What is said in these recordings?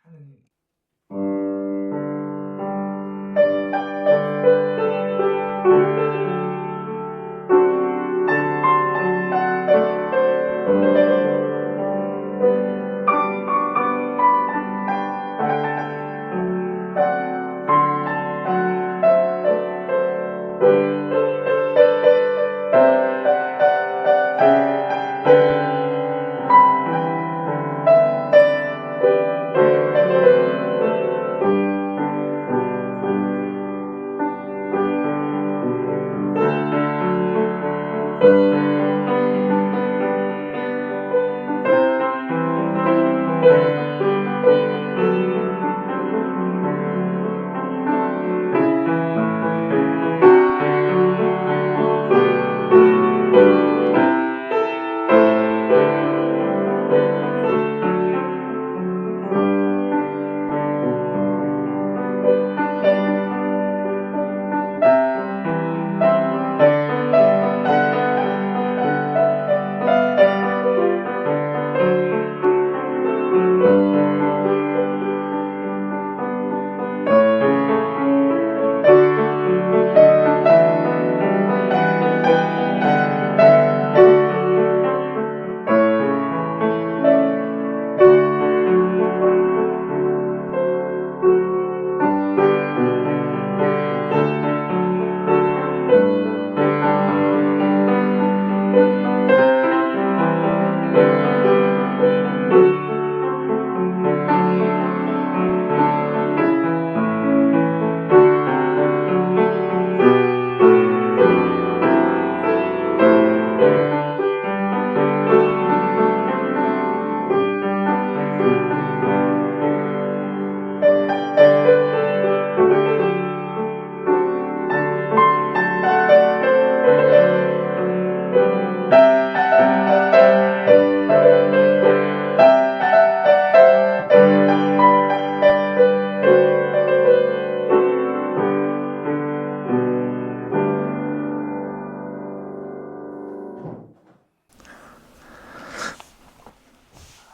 하느님.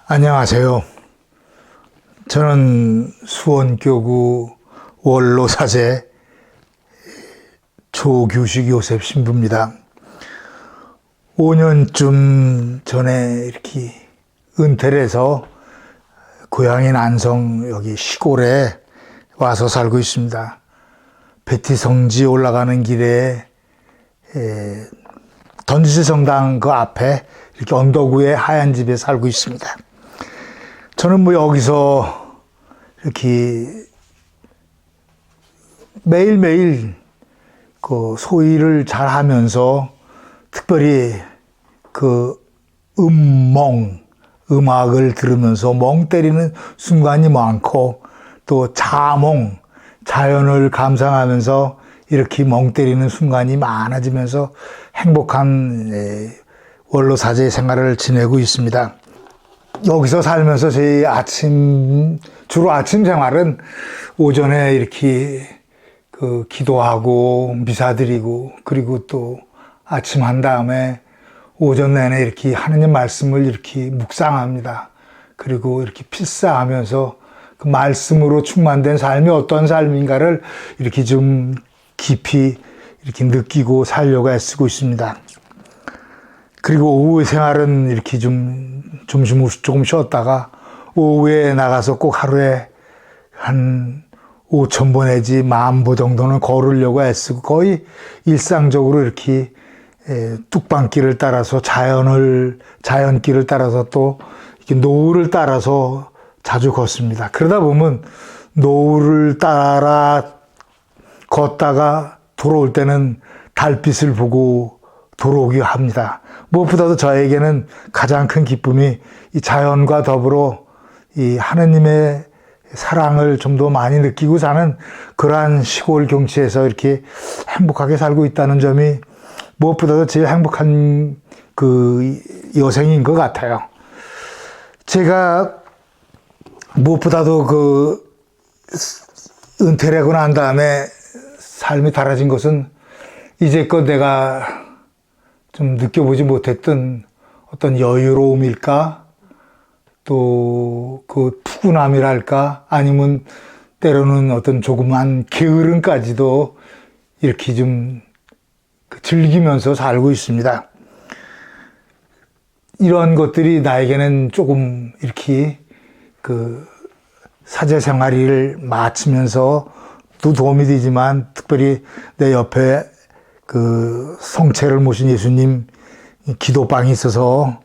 안녕하세요. 저는 수원교구 원로사제 조규식 요셉 신부입니다. 5년쯤 전에 이렇게 은퇴를 해서 고향인 안성 여기 시골에 와서 살고 있습니다. 베티성지 올라가는 길에 던지스 성당 그 앞에 이렇게 언덕 위에 하얀 집에 살고 있습니다. 저는 뭐 여기서 이렇게 매일매일 그 소일을 잘 하면서 특별히 그 음악을 들으면서 멍 때리는 순간이 많고 또 자연을 감상하면서 이렇게 멍 때리는 순간이 많아지면서 행복한 원로사제 생활을 지내고 있습니다. 여기서 살면서 저희 주로 아침 생활은 오전에 이렇게 기도하고 미사 드리고 그리고 또 아침 한 다음에 오전 내내 이렇게 하느님 말씀을 이렇게 묵상합니다. 그리고 이렇게 필사하면서 그 말씀으로 충만된 삶이 어떤 삶인가를 이렇게 좀 깊이 이렇게 느끼고 살려고 애쓰고 있습니다. 그리고 오후 생활은 이렇게 좀 점심 후 조금 쉬었다가 오후에 나가서 꼭 하루에 한 5,000보 내지 10,000보 정도는 걸으려고 애쓰고 거의 일상적으로 이렇게 뚝방길을 따라서 자연길을 따라서 또 이렇게 노을을 따라서 자주 걷습니다. 그러다 보면 노을을 따라 걷다가 돌아올 때는 달빛을 보고 돌아오기 합니다. 무엇보다도 저에게는 가장 큰 기쁨이 이 자연과 더불어 이 하느님의 사랑을 좀 더 많이 느끼고 사는 그러한 시골 경치에서 이렇게 행복하게 살고 있다는 점이 무엇보다도 제일 행복한 그 여생인 것 같아요. 제가 무엇보다도 그 은퇴를 하고 난 다음에 삶이 달라진 것은 이제껏 내가 좀 느껴보지 못했던 어떤 여유로움일까? 또 그 푸근함이랄까 아니면 때로는 어떤 조그만 게으름까지도 이렇게 좀 즐기면서 살고 있습니다. 이런 것들이 나에게는 조금 이렇게 그 사제 생활을 마치면서 또 도움이 되지만 특별히 내 옆에 그 성체를 모신 예수님 기도방이 있어서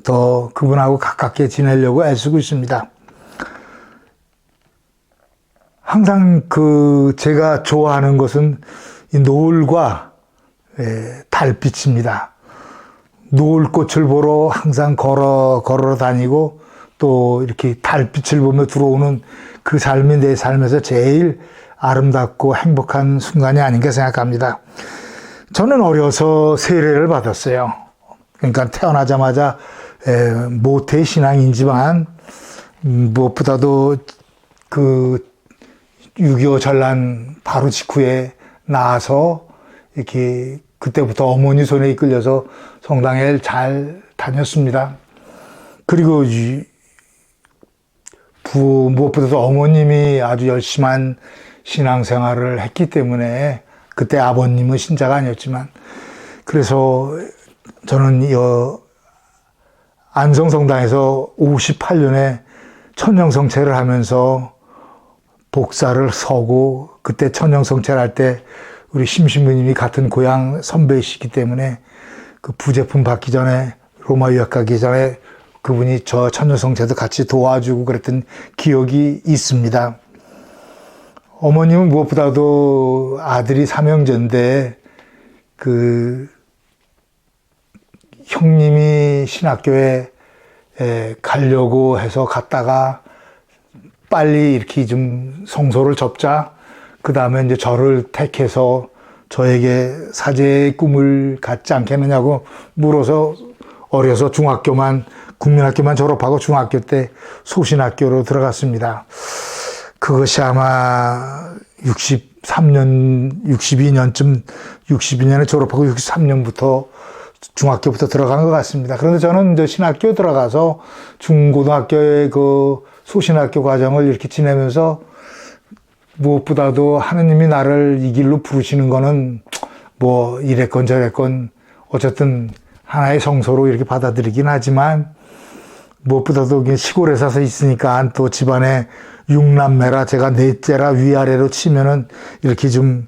더 그분하고 가깝게 지내려고 애쓰고 있습니다. 항상 그 제가 좋아하는 것은 이 노을과 달빛입니다. 노을꽃을 보러 항상 걸어 다니고 또 이렇게 달빛을 보며 들어오는 그 삶이 내 삶에서 제일 아름답고 행복한 순간이 아닌가 생각합니다. 저는 어려서 세례를 받았어요. 그러니까 태어나자마자 모태 신앙이지만 무엇보다도 그 6.25 전란 바로 직후에 나와서 이렇게 그때부터 어머니 손에 이끌려서 성당에 잘 다녔습니다. 그리고 무엇보다도 어머님이 아주 열심한 신앙생활을 했기 때문에 그때 아버님은 신자가 아니었지만 그래서 저는 안성성당에서 58년에 천년성체를 하면서 복사를 서고 그때 천년성체를 할 때 우리 심신부님이 같은 고향 선배이시기 때문에 그 부제품 받기 전에 로마 유학 가기 전에 그분이 저 천년성체도 같이 도와주고 그랬던 기억이 있습니다. 어머님은 무엇보다도 아들이 삼형제인데 그 형님이 신학교에 가려고 해서 갔다가 빨리 이렇게 좀 성소를 접자 그 다음에 이제 저를 택해서 저에게 사제의 꿈을 갖지 않겠느냐고 물어서 어려서 국민학교만 졸업하고 중학교 때 소신학교로 들어갔습니다. 그것이 아마 62년에 졸업하고 63년부터 중학교부터 들어간 것 같습니다. 그런데 저는 이제 신학교 들어가서 중고등학교의 그 소신학교 과정을 이렇게 지내면서 무엇보다도 하느님이 나를 이 길로 부르시는 거는 뭐 이랬건 저랬건 어쨌든 하나의 성소로 이렇게 받아들이긴 하지만 무엇보다도 시골에 사서 있으니까 또 집안에 6남매라 제가 넷째라 위아래로 치면은 이렇게 좀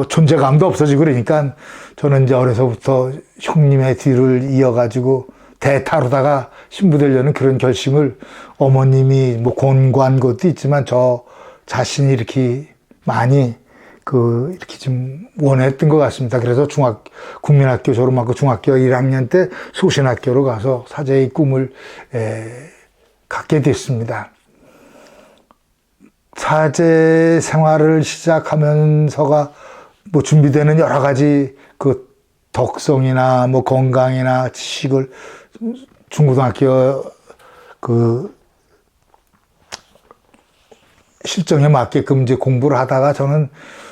존재감도 없어지고 그러니까 저는 이제 어려서부터 형님의 뒤를 이어가지고 대타로다가 신부되려는 그런 결심을 어머님이 권고한 것도 있지만 저 자신이 이렇게 많이 이렇게 좀 원했던 것 같습니다. 그래서 국민학교 졸업하고 중학교 1학년 때 소신학교로 가서 사제의 꿈을 갖게 됐습니다. 사제 생활을 시작하면서가 준비되는 여러 가지 그 덕성이나 건강이나 지식을 중고등학교 실정에 맞게끔 이제 공부를 하다가 저는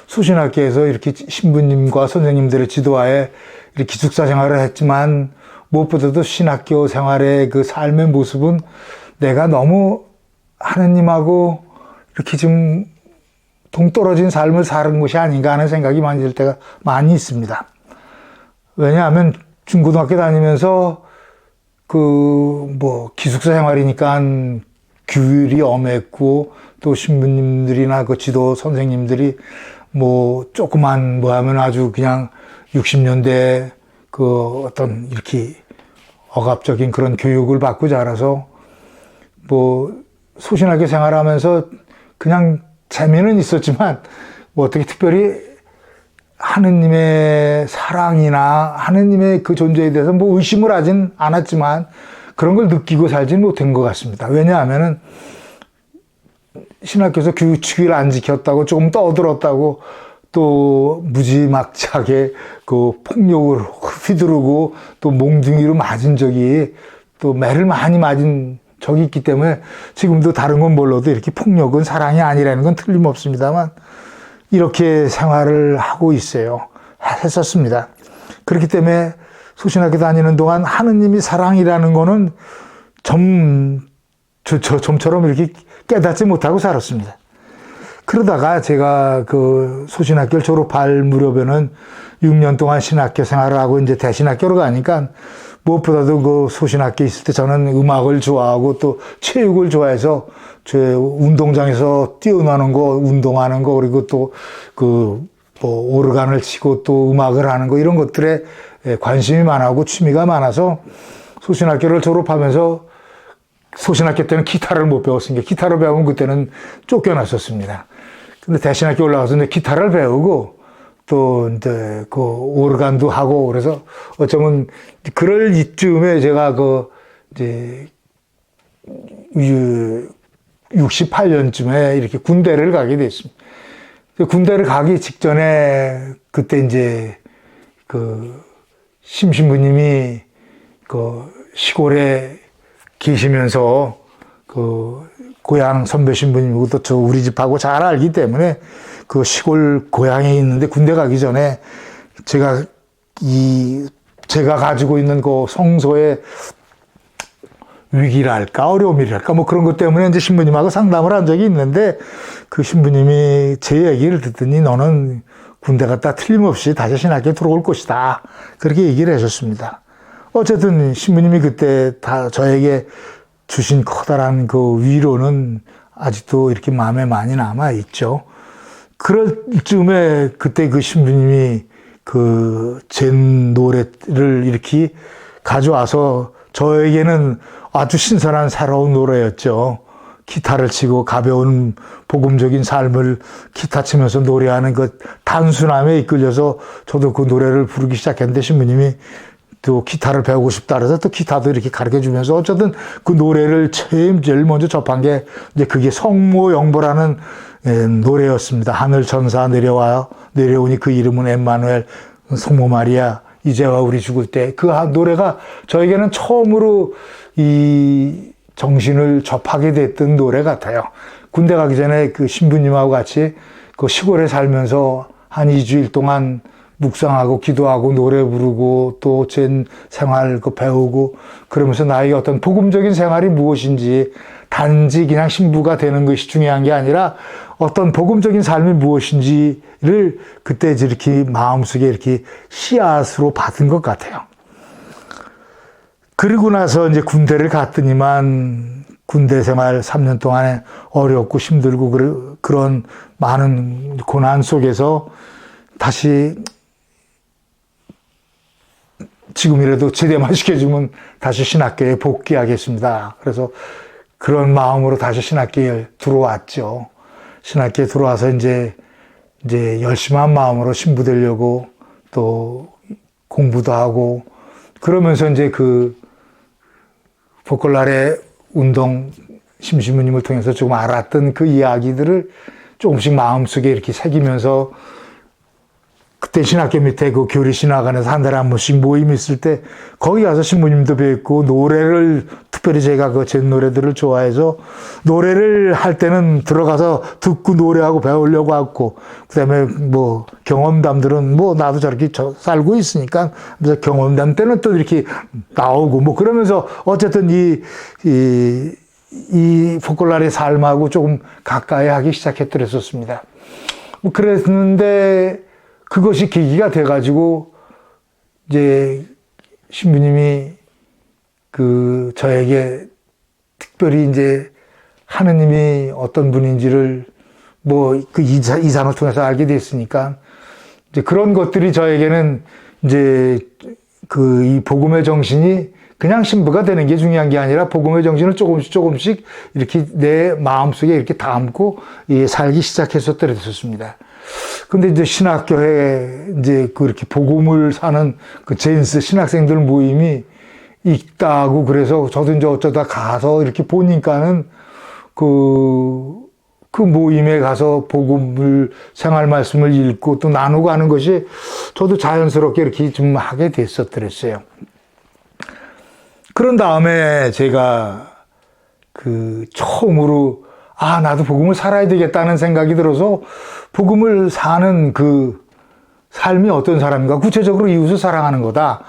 수신학교에서 이렇게 신부님과 선생님들의 지도하에 이렇게 기숙사 생활을 했지만 무엇보다도 신학교 생활의 그 삶의 모습은 내가 너무 하느님하고 이렇게 좀 동떨어진 삶을 사는 것이 아닌가 하는 생각이 많이 들 때가 많이 있습니다. 왜냐하면 중고등학교 다니면서 기숙사 생활이니까 규율이 엄했고 또 신부님들이나 그 지도 선생님들이 조그만 하면 아주 그냥 60년대 어떤 이렇게 억압적인 그런 교육을 받고 자라서 소신하게 생활하면서 그냥 재미는 있었지만 어떻게 특별히 하느님의 사랑이나 하느님의 그 존재에 대해서 의심을 하진 않았지만 그런 걸 느끼고 살진 못한 것 같습니다. 왜냐하면은 신학교에서 규칙을 안 지켰다고 조금 떠들었다고 또 무지막지하게 그 폭력을 휘두르고 또 몽둥이로 맞은 적이 또 매를 많이 맞은 적이 있기 때문에 지금도 다른 건 몰라도 이렇게 폭력은 사랑이 아니라는 건 틀림없습니다만 이렇게 생활을 하고 했었습니다. 그렇기 때문에 소신학교 다니는 동안 하느님이 사랑이라는 거는 좀처럼 이렇게 깨닫지 못하고 살았습니다. 그러다가 제가 그 소신학교를 졸업할 무렵에는 6년 동안 신학교 생활을 하고 이제 대신학교로 가니까 무엇보다도 그 소신학교에 있을 때 저는 음악을 좋아하고 또 체육을 좋아해서 제 운동장에서 뛰어노는 거, 운동하는 거, 그리고 또 그 뭐 오르간을 치고 또 음악을 하는 거 이런 것들에 관심이 많았고 취미가 많아서 소신학교를 졸업하면서 소신학교 때는 기타를 못 배웠으니까 기타를 배우면 그때는 쫓겨났었습니다. 근데 대신학교 올라가서 이제 기타를 배우고 또 이제 그 오르간도 하고 그래서 어쩌면 그럴 이쯤에 제가 그 이제 68년쯤에 이렇게 군대를 가게 됐습니다. 군대를 가기 직전에 그때 이제 그 심신부님이 그 시골에 계시면서 그 고향 선배 신부님이고 또 저 우리 집하고 잘 알기 때문에 그 시골 고향에 있는데 군대 가기 전에 제가 가지고 있는 그 성소의 위기랄까 어려움이랄까 뭐 그런 것 때문에 이제 신부님하고 상담을 한 적이 있는데 그 신부님이 제 얘기를 듣더니 너는 군대 갔다 틀림없이 다시 신학교에 들어올 것이다. 그렇게 얘기를 하셨습니다. 어쨌든 신부님이 그때 다 저에게 주신 커다란 그 위로는 아직도 이렇게 마음에 많이 남아 있죠. 그럴 쯤에 그때 그 신부님이 그 젠 노래를 이렇게 가져와서 저에게는 아주 신선한 새로운 노래였죠. 기타를 치고 가벼운 복음적인 삶을 기타 치면서 노래하는 그 단순함에 이끌려서 저도 그 노래를 부르기 시작했는데 신부님이 또 기타를 배우고 싶다 그래서 또 기타도 이렇게 가르쳐 주면서 어쨌든 그 노래를 제일 먼저 접한 게 이제 그게 성모영보라는 노래였습니다. 하늘 천사 내려오니 그 이름은 엠마누엘 성모 마리아 이제와 우리 죽을 때 그 노래가 저에게는 처음으로 이 정신을 접하게 됐던 노래 같아요. 군대 가기 전에 그 신부님하고 같이 그 시골에 살면서 한 2주일 동안 묵상하고 기도하고 노래 부르고 또 젠 생활 그 배우고 그러면서 나에게 어떤 복음적인 생활이 무엇인지 단지 그냥 신부가 되는 것이 중요한 게 아니라 어떤 복음적인 삶이 무엇인지를 그때 이렇게 마음속에 이렇게 씨앗으로 받은 것 같아요. 그리고 나서 이제 군대를 갔더니만 군대 생활 3년 동안에 어렵고 힘들고 그런 많은 고난 속에서 다시 지금이라도 제대만 시켜주면 다시 신학교에 복귀하겠습니다. 그래서 그런 마음으로 다시 신학교에 들어왔죠. 신학교에 들어와서 이제 열심한 마음으로 신부 되려고 또 공부도 하고 그러면서 이제 그 보컬날의 운동 심신부님을 통해서 조금 알았던 그 이야기들을 조금씩 마음속에 이렇게 새기면서 그때 신학교 밑에 그 교리 신학원에서 한 달에 한 번씩 모임이 있을 때 거기 가서 신부님도 뵙고 노래를 특별히 제가 그 제 노래들을 좋아해서 노래를 할 때는 들어가서 듣고 노래하고 배우려고 하고 그다음에 뭐 경험담들은 뭐 나도 저렇게 살고 있으니까 그래서 경험담 때는 또 이렇게 나오고 뭐 그러면서 어쨌든 이 보컬날의 삶하고 조금 가까이 하기 시작했더랬었습니다. 뭐 그랬는데 그것이 계기가 돼가지고, 이제, 신부님이 그, 저에게 특별히 이제, 하느님이 어떤 분인지를 뭐, 그 이상을 통해서 알게 됐으니까, 이제 그런 것들이 저에게는 이제, 그, 이 복음의 정신이 그냥 신부가 되는 게 중요한 게 아니라 복음의 정신을 조금씩 이렇게 내 마음속에 이렇게 담고 살기 시작했었더랬었습니다. 근데 이제 신학교에 이제 그렇게 복음을 사는 그 제인스 신학생들 모임이 있다고 그래서 저도 이제 어쩌다 가서 이렇게 보니까는 그 모임에 가서 복음을 생활 말씀을 읽고 또 나누고 하는 것이 저도 자연스럽게 이렇게 좀 하게 됐었더랬어요. 그런 다음에 제가 그 처음으로 나도 복음을 살아야 되겠다는 생각이 들어서 복음을 사는 그 삶이 어떤 사람인가? 구체적으로 이웃을 사랑하는 거다.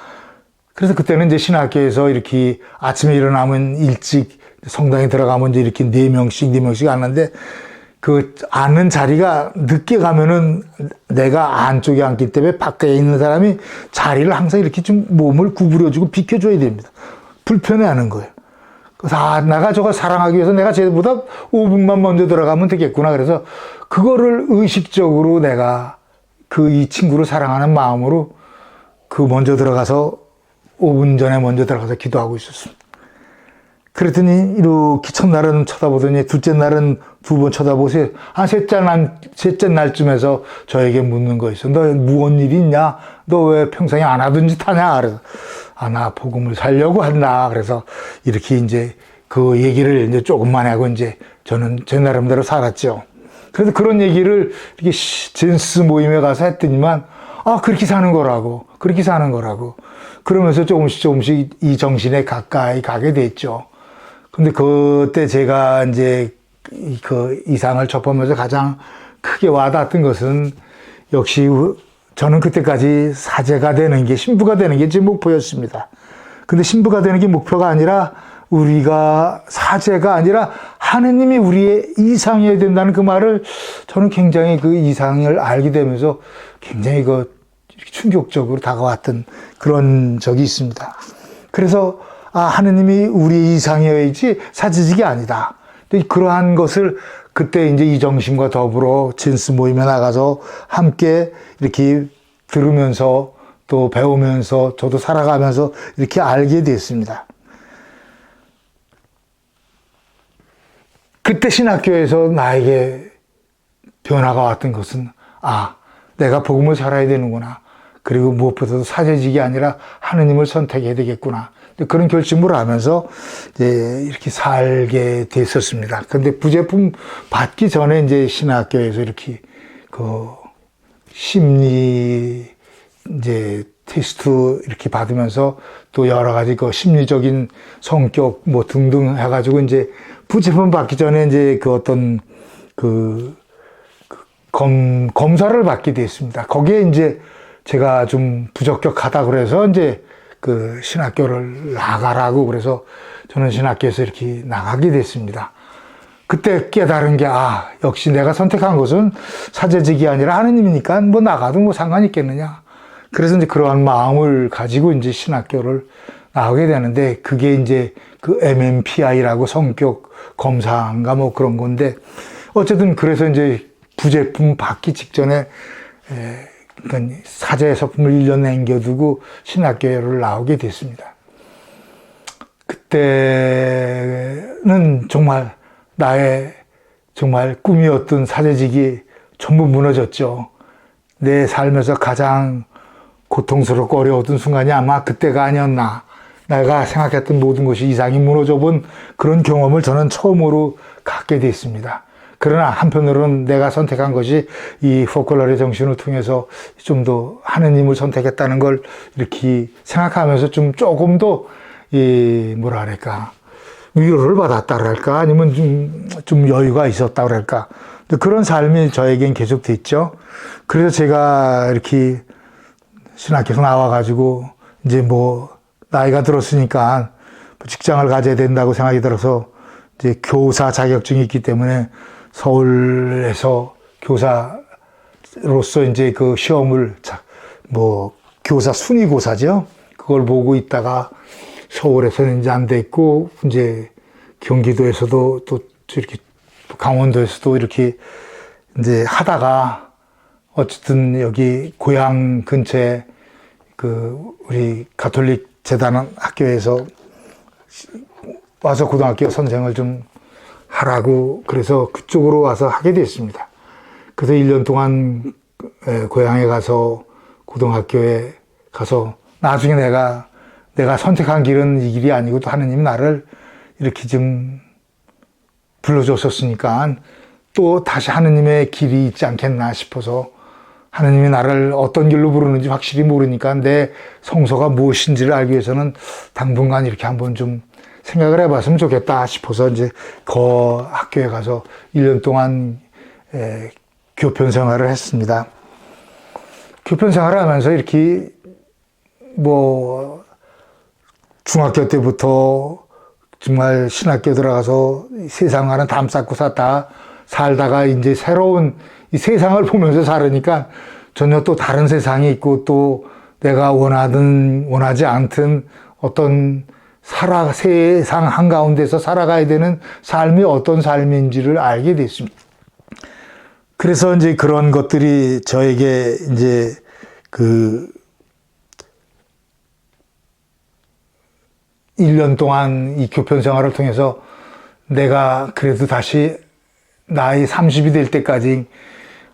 그래서 그때는 이제 신학교에서 이렇게 아침에 일어나면 일찍 성당에 들어가면 이제 이렇게 4명씩 앉는데 그 앉는 자리가 늦게 가면은 내가 안쪽에 앉기 때문에 밖에 있는 사람이 자리를 항상 이렇게 좀 몸을 구부려주고 비켜줘야 됩니다. 불편해 하는 거예요. 그래서 내가 저거 사랑하기 위해서 내가 쟤보다 5분만 먼저 들어가면 되겠구나. 그래서 그거를 의식적으로 내가 그 이 친구를 사랑하는 마음으로 그 먼저 들어가서 5분 전에 먼저 들어가서 기도하고 있었습니다. 그랬더니 이렇게 첫날은 쳐다보더니 둘째 날은 2번 쳐다보세요. 셋째 날쯤에서 저에게 묻는 거 있어. 너 무슨 일이 있냐? 너 왜 평소에 안 하던 짓 하냐? 그래서 나 복음을 살려고 한다. 그래서 이렇게 이제 그 얘기를 이제 조금만 하고 이제 저는 제 나름대로 살았죠. 그래서 그런 얘기를 이렇게 진스 모임에 가서 했더니만 그렇게 사는 거라고. 그렇게 사는 거라고. 그러면서 조금씩 이 정신에 가까이 가게 됐죠. 근데 그때 제가 이제 그 이상을 접하면서 가장 크게 와닿았던 것은 역시 저는 그때까지 사제가 되는 게, 신부가 되는 게 제 목표였습니다. 근데 신부가 되는 게 목표가 아니라 우리가 사제가 아니라 하느님이 우리의 이상이어야 된다는 그 말을 저는 굉장히 그 이상을 알게 되면서 굉장히 충격적으로 다가왔던 그런 적이 있습니다. 그래서 하느님이 우리의 이상이어야지 사제직이 아니다. 근데 그러한 것을 그때 이제 이 정신과 더불어 진스 모임에 나가서 함께 이렇게 들으면서 또 배우면서 저도 살아가면서 이렇게 알게 됐습니다. 그때 신학교에서 나에게 변화가 왔던 것은 내가 복음을 살아야 되는구나. 그리고 무엇보다도 사제직이 아니라 하느님을 선택해야 되겠구나. 그런 결심을 하면서 이제 이렇게 살게 됐었습니다. 근데 부제품 받기 전에 이제 신학교에서 이렇게 그 심리 이제 테스트 이렇게 받으면서 또 여러 가지 그 심리적인 성격 뭐 등등 해가지고 이제 부제품 받기 전에 이제 그 어떤 검사를 받게 됐습니다. 거기에 이제 제가 좀 부적격하다 그래서 이제 그 신학교를 나가라고 그래서 저는 신학교에서 이렇게 나가게 됐습니다. 그때 깨달은 게 역시 내가 선택한 것은 사제직이 아니라 하느님이니까 뭐 나가도 뭐 상관이 있겠느냐. 그래서 이제 그러한 마음을 가지고 이제 신학교를 나오게 되는데 그게 이제 그 MMPI라고 성격 검사인가 뭐 그런 건데 어쨌든 그래서 이제 부제품 받기 직전에 그러니까 사제 서품을 1년 남겨두고 신학교를 나오게 됐습니다. 그때는 정말 나의 정말 꿈이었던 사제직이 전부 무너졌죠. 내 삶에서 가장 고통스럽고 어려웠던 순간이 아마 그때가 아니었나. 내가 생각했던 모든 것이 이상이 무너져 본 그런 경험을 저는 처음으로 갖게 됐습니다. 그러나 한편으로는 내가 선택한 것이 이 포컬러의 정신을 통해서 좀 더 하느님을 선택했다는 걸 이렇게 생각하면서 조금 더 뭐랄까 위로를 받았다랄까 아니면 좀 여유가 있었다랄까 그런 삶이 저에겐 계속 됐죠. 그래서 제가 이렇게 신학교에서 나와가지고 이제 뭐 나이가 들었으니까 직장을 가져야 된다고 생각이 들어서 이제 교사 자격증이 있기 때문에 서울에서 교사로서 이제 그 시험을 뭐 교사 순위고사죠. 그걸 보고 있다가 서울에서는 이제 안 됐고 이제 경기도에서도 또 이렇게 강원도에서도 이렇게 이제 하다가 어쨌든 여기 고향 근처에 그 우리 가톨릭 재단 학교에서 와서 고등학교 선생을 좀 하라고 그래서 그쪽으로 와서 하게 됐습니다. 그래서 1년 동안 고향에 가서 고등학교에 가서 나중에 내가 선택한 길은 이 길이 아니고 또 하느님이 나를 이렇게 좀 불러줬었으니까 또 다시 하느님의 길이 있지 않겠나 싶어서 하느님이 나를 어떤 길로 부르는지 확실히 모르니까 내 성소가 무엇인지를 알기 위해서는 당분간 이렇게 한번 좀 생각을 해봤으면 좋겠다 싶어서 이제 그 학교에 가서 1년 동안 교편 생활을 했습니다. 교편 생활을 하면서 이렇게 뭐 중학교 때부터 정말 신학교 들어가서 세상과는 담 쌓고 살다가 이제 새로운 이 세상을 보면서 살으니까 전혀 또 다른 세상이 있고 또 내가 원하지 않든 어떤 세상 한가운데서 살아가야 되는 삶이 어떤 삶인지를 알게 됐습니다. 그래서 이제 그런 것들이 저에게 이제 그 1년 동안 이 교편 생활을 통해서 내가 그래도 다시 나이 30이 될 때까지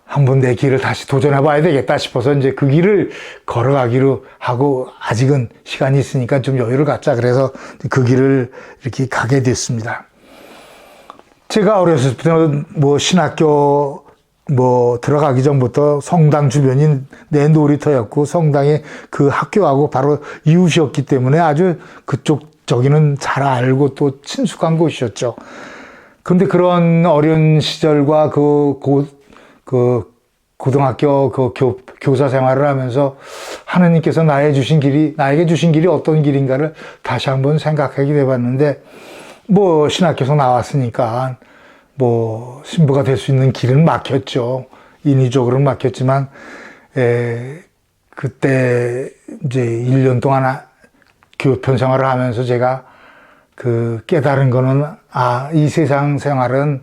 한번 내 길을 다시 도전해 봐야 되겠다 싶어서 이제 그 길을 걸어가기로 하고 아직은 시간이 있으니까 좀 여유를 갖자 그래서 그 길을 이렇게 가게 됐습니다. 제가 어렸을 때는 뭐 신학교 들어가기 전부터 성당 주변이 내 놀이터였고 성당이 그 학교하고 바로 이웃이었기 때문에 아주 저기는 잘 알고 또 친숙한 곳이었죠. 근데 그런 어려운 시절과 고등학교 교사 생활을 하면서 하느님께서 나에게 주신 길이 어떤 길인가를 다시 한번 생각하게 돼봤는데, 신학교에서 나왔으니까, 신부가 될 수 있는 길은 막혔죠. 인위적으로는 막혔지만, 그때 이제 1년 동안 교편 생활을 하면서 제가 깨달은 거는, 이 세상 생활은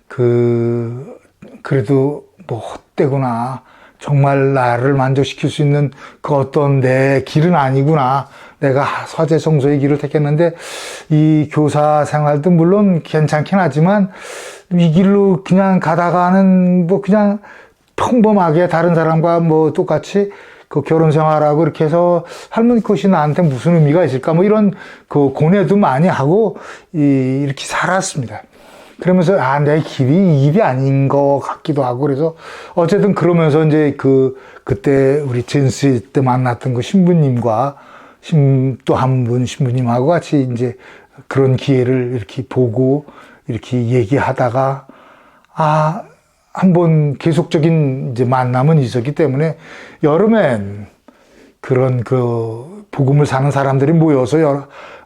그래도 헛되구나. 정말 나를 만족시킬 수 있는 그 어떤 내 길은 아니구나. 내가 사제성소의 길을 택했는데 이 교사 생활도 물론 괜찮긴 하지만 이 길로 그냥 가다가는 그냥 평범하게 다른 사람과 똑같이 결혼 생활하고 이렇게 해서 할머니 것이 나한테 무슨 의미가 있을까 이런 고뇌도 많이 하고 이렇게 살았습니다. 그러면서 내 길이 이 길이 아닌 것 같기도 하고 그래서 어쨌든 그러면서 이제 그때 우리 젠스 때 만났던 그 신부님과 또 한 분 신부님하고 같이 이제 그런 기회를 이렇게 보고 이렇게 얘기하다가 한번 계속적인 이제 만남은 있었기 때문에 여름엔 그런 복음을 사는 사람들이 모여서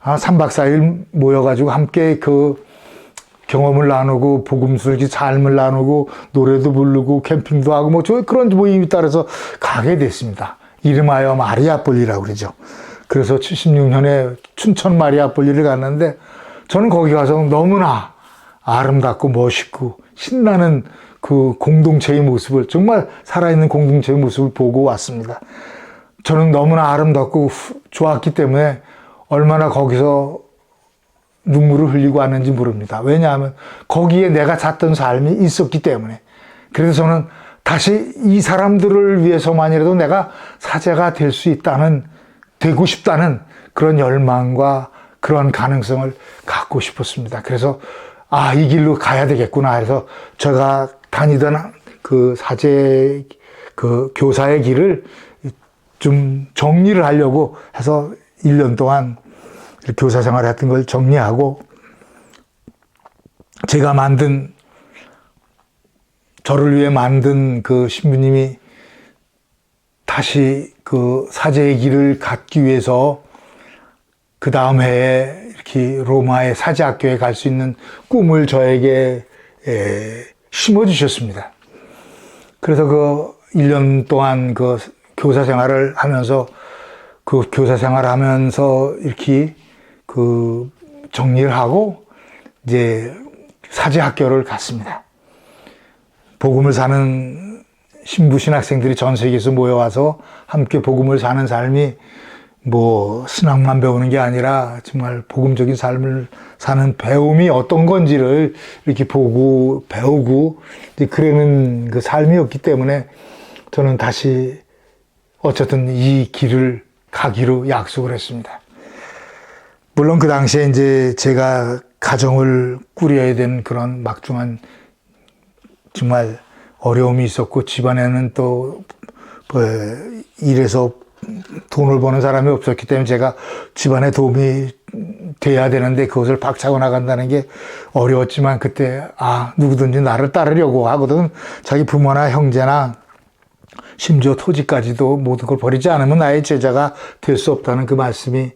3박 4일 모여가지고 함께 경험을 나누고 복음스럽게 삶을 나누고 노래도 부르고 캠핑도 하고 그런 모임에 따라서 가게 됐습니다. 이름하여 마리아볼리라고 그러죠. 그래서 76년에 춘천 마리아볼리를 갔는데 저는 거기 가서 너무나 아름답고 멋있고 신나는 그 공동체의 모습을 정말 살아있는 공동체의 모습을 보고 왔습니다. 저는 너무나 아름답고 좋았기 때문에 얼마나 거기서 눈물을 흘리고 왔는지 모릅니다. 왜냐하면 거기에 내가 잤던 삶이 있었기 때문에. 그래서 저는 다시 이 사람들을 위해서만이라도 내가 사제가 될 수 되고 싶다는 그런 열망과 그런 가능성을 갖고 싶었습니다. 그래서 이 길로 가야 되겠구나 해서 제가 다니던 그 사제 교사의 길을 좀 정리를 하려고 해서 1년 동안 교사 생활을 했던 걸 정리하고 저를 위해 만든 그 신부님이 다시 사제의 길을 갖기 위해서 그 다음 해에 이렇게 로마의 사제학교에 갈 수 있는 꿈을 저에게 심어주셨습니다. 그래서 1년 동안 교사 생활을 하면서 이렇게 정리를 하고 이제 사제학교를 갔습니다. 복음을 사는 신부 신학생들이 전 세계에서 모여와서 함께 복음을 사는 삶이 신학만 배우는 게 아니라 정말 복음적인 삶을 사는 배움이 어떤 건지를 이렇게 보고 배우고 그러는 그 삶이었기 때문에 저는 다시 어쨌든 이 길을 가기로 약속을 했습니다. 물론 그 당시에 이제 제가 가정을 꾸려야 되는 그런 막중한 정말 어려움이 있었고 집안에는 또 일해서 돈을 버는 사람이 없었기 때문에 제가 집안에 도움이 돼야 되는데 그것을 박차고 나간다는 게 어려웠지만 그때 누구든지 나를 따르려고 하거든 자기 부모나 형제나 심지어 토지까지도 모든 걸 버리지 않으면 나의 제자가 될 수 없다는 그 말씀이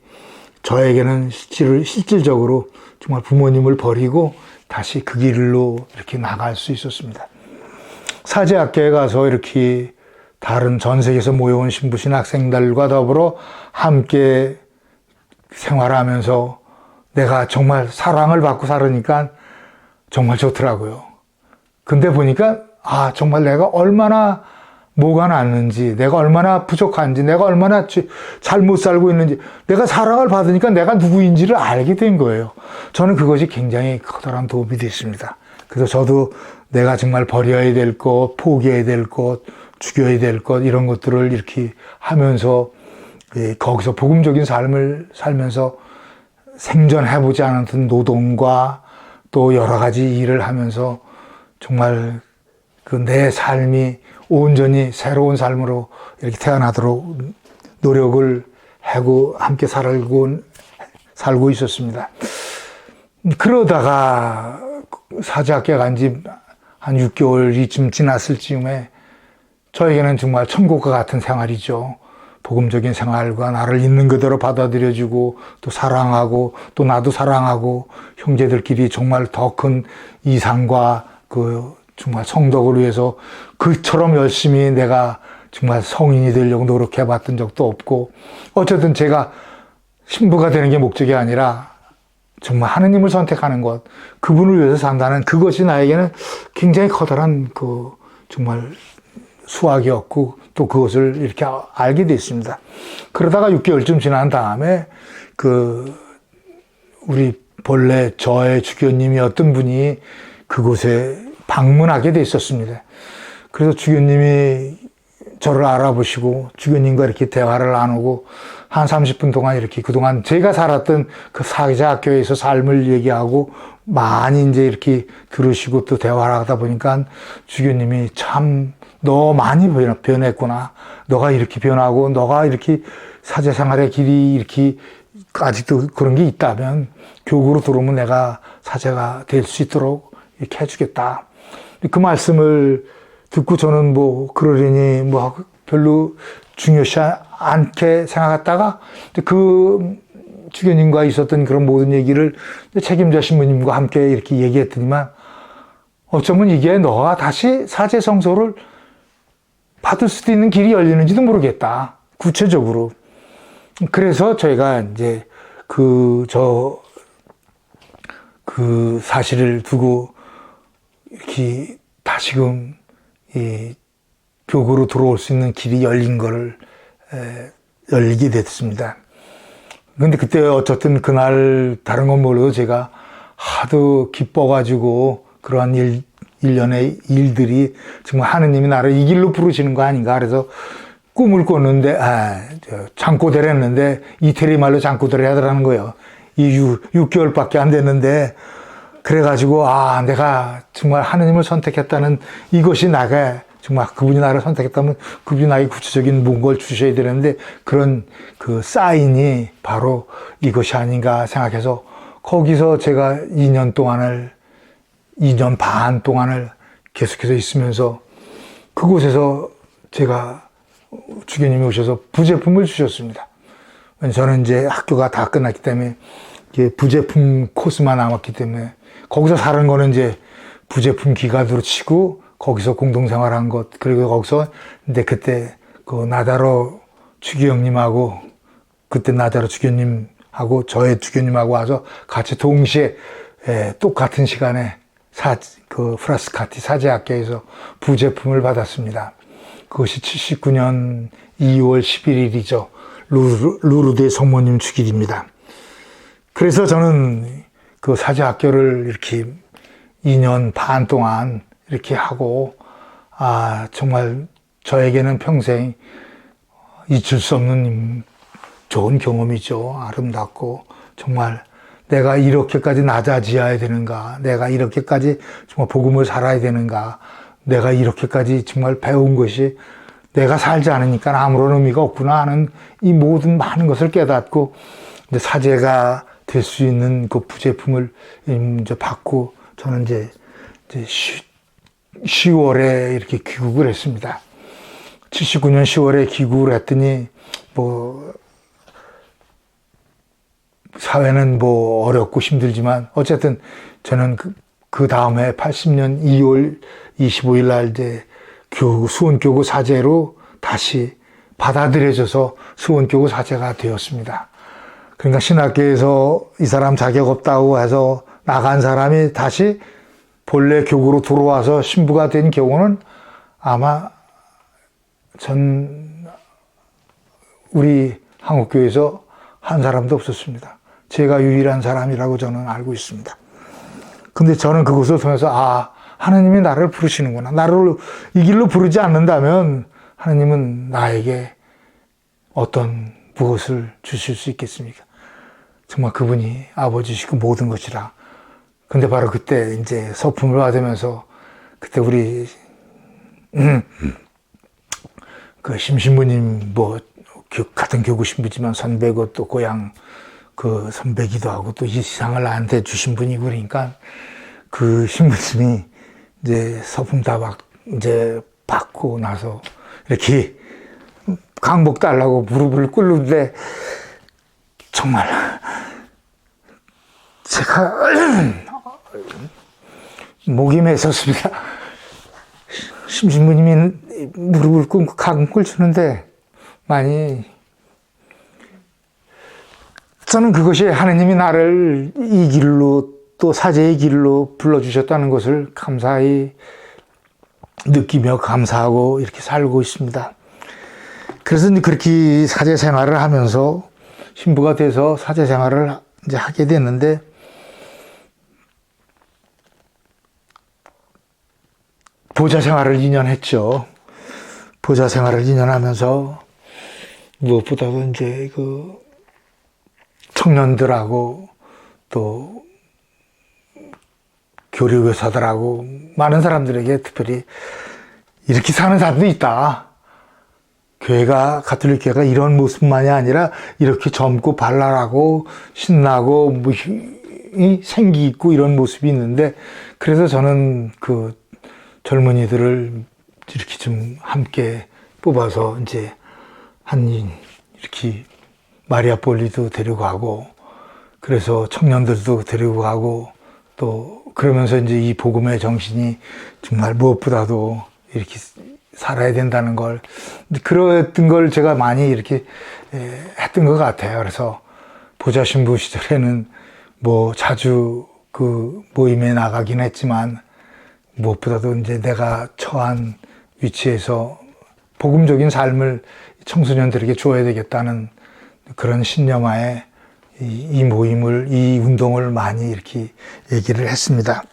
저에게는 실질적으로 정말 부모님을 버리고 다시 그 길로 이렇게 나갈 수 있었습니다. 사제학교에 가서 이렇게 다른 전 세계에서 모여온 신부신 학생들과 더불어 함께 생활하면서 내가 정말 사랑을 받고 살으니까 정말 좋더라고요. 근데 보니까 정말 내가 얼마나 뭐가 났는지, 내가 얼마나 부족한지, 내가 얼마나 잘못 살고 있는지, 내가 사랑을 받으니까 내가 누구인지를 알게 된 거예요. 저는 그것이 굉장히 커다란 도움이 됐습니다. 그래서 저도 내가 정말 버려야 될 것, 포기해야 될 것, 죽여야 될 것, 이런 것들을 이렇게 하면서 거기서 복음적인 삶을 살면서 생전해보지 않았던 노동과 또 여러 가지 일을 하면서 정말 그 내 삶이 온전히 새로운 삶으로 이렇게 태어나도록 노력을 하고 함께 살고 있었습니다. 그러다가 사제학교에 간 지 한 6개월이쯤 지났을 즈음에 저에게는 정말 천국과 같은 생활이죠. 복음적인 생활과 나를 있는 그대로 받아들여주고 또 사랑하고 또 나도 사랑하고 형제들끼리 정말 더 큰 이상과 정말 성덕을 위해서 그처럼 열심히 내가 정말 성인이 되려고 노력해봤던 적도 없고, 어쨌든 제가 신부가 되는 게 목적이 아니라 정말 하느님을 선택하는 것, 그분을 위해서 산다는 그것이 나에게는 굉장히 커다란 정말 수학이었고 또 그것을 이렇게 알게 됐습니다. 그러다가 6개월쯤 지난 다음에 우리 본래 저의 주교님이 어떤 분이 그곳에 방문하게 돼 있었습니다. 그래서 주교님이 저를 알아보시고 주교님과 이렇게 대화를 나누고 한 30분 동안 이렇게 그동안 제가 살았던 그 사제학교에서 삶을 얘기하고 많이 이제 이렇게 들으시고 또 대화를 하다 보니까 주교님이 참 너 많이 변했구나. 너가 이렇게 변하고 너가 이렇게 사제생활의 길이 이렇게 아직도 그런 게 있다면 교구로 들어오면 내가 사제가 될 수 있도록 이렇게 해주겠다. 그 말씀을 듣고 저는 그러려니 별로 중요시 않게 생각했다가 그 주교님과 있었던 그런 모든 얘기를 책임자 신부님과 함께 이렇게 얘기했더니만 어쩌면 이게 너가 다시 사제 성소를 받을 수도 있는 길이 열리는지도 모르겠다. 구체적으로. 그래서 저희가 이제 그 사실을 두고 이렇게 다시금 이 교구로 들어올 수 있는 길이 열리게 됐습니다. 근데 그때 어쨌든 그날 다른 건 몰라도 제가 하도 기뻐가지고 그러한 일련의 일들이 정말 하느님이 나를 이 길로 부르시는 거 아닌가. 그래서 꿈을 꿨는데, 잠꼬대를 했는데, 이태리 말로 잠꼬대를 하더라는 거예요. 6개월밖에 안 됐는데, 그래가지고, 내가 정말 하느님을 선택했다는 이것이 정말 그분이 나를 선택했다면 그분이 나에게 구체적인 뭔가를 주셔야 되는데, 그런 그 사인이 바로 이것이 아닌가 생각해서, 거기서 제가 2년 반 동안을 계속해서 있으면서 그곳에서 제가 주교님이 오셔서 부제품을 주셨습니다. 저는 이제 학교가 다 끝났기 때문에 부제품 코스만 남았기 때문에 거기서 사는 거는 이제 부제품 기간으로 치고 거기서 공동생활한 것, 그리고 거기서 근데 그때 나다로 주교 형님하고 그때 나다로 주교님하고 저의 주교님하고 와서 같이 동시에 똑같은 시간에 프라스카티 사제학교에서 부제품을 받았습니다. 그것이 79년 2월 11일이죠. 루르드의 성모님 축일입니다. 그래서 저는 그 사제학교를 이렇게 2년 반 동안 이렇게 하고, 정말 저에게는 평생 잊을 수 없는 좋은 경험이죠. 아름답고, 정말 내가 이렇게까지 낮아지어야 되는가? 내가 이렇게까지 정말 복음을 살아야 되는가? 내가 이렇게까지 정말 배운 것이 내가 살지 않으니까 아무런 의미가 없구나 하는 이 모든 많은 것을 깨닫고 이제 사제가 될 수 있는 그 부제품을 이제 받고 저는 이제 10월에 이렇게 귀국을 했습니다. 79년 10월에 귀국을 했더니 사회는 뭐 어렵고 힘들지만 어쨌든 저는 그 다음에 80년 2월 25일 날 이제 수원교구 사제로 다시 받아들여져서 수원교구 사제가 되었습니다. 그러니까 신학교에서 이 사람 자격 없다고 해서 나간 사람이 다시 본래 교구로 들어와서 신부가 된 경우는 아마 우리 한국교회에서 한 사람도 없었습니다. 제가 유일한 사람이라고 저는 알고 있습니다. 근데 저는 그것을 통해서 하나님이 나를 부르시는구나. 나를 이 길로 부르지 않는다면 하나님은 나에게 어떤 무엇을 주실 수 있겠습니까? 정말 그분이 아버지시고 모든 것이라. 근데 바로 그때 이제 서품을 받으면서 그때 우리 그 심신부님 같은 교구 신부지만 선배고 또 고향 그 선배기도 하고 또 이 시상을 나한테 주신 분이고 그러니까 그 신부님이 이제 서품 다 이제 받고 나서 이렇게 강복 달라고 무릎을 꿇는데 정말 제가 목이 메섰습니다. 심신부님이 무릎을 꿇고 강목을 주는데 저는 그것이 하나님이 나를 이 길로 또 사제의 길로 불러주셨다는 것을 감사히 느끼며 감사하고 이렇게 살고 있습니다. 그래서 그렇게 사제 생활을 하면서 신부가 돼서 사제 생활을 이제 하게 됐는데 보좌 생활을 2년 했죠. 보좌 생활을 2년 하면서 무엇보다도 이제 그 청년들하고 또 교류교사들하고 많은 사람들에게 특별히 이렇게 사는 사람도 있다. 가톨릭 교회가 이런 모습만이 아니라 이렇게 젊고 발랄하고 신나고 생기 있고 이런 모습이 있는데 그래서 저는 그 젊은이들을 이렇게 좀 함께 뽑아서 이제 이렇게 마리아 폴리도 데리고 가고 그래서 청년들도 데리고 가고 또 그러면서 이제 이 복음의 정신이 정말 무엇보다도 이렇게 살아야 된다는 걸 그랬던 걸 제가 많이 이렇게 했던 것 같아요. 그래서 보좌 신부 시절에는 자주 그 모임에 나가긴 했지만 무엇보다도 이제 내가 처한 위치에서 복음적인 삶을 청소년들에게 줘야 되겠다는 그런 신념하에 이 모임을, 이 운동을 많이 이렇게 얘기를 했습니다.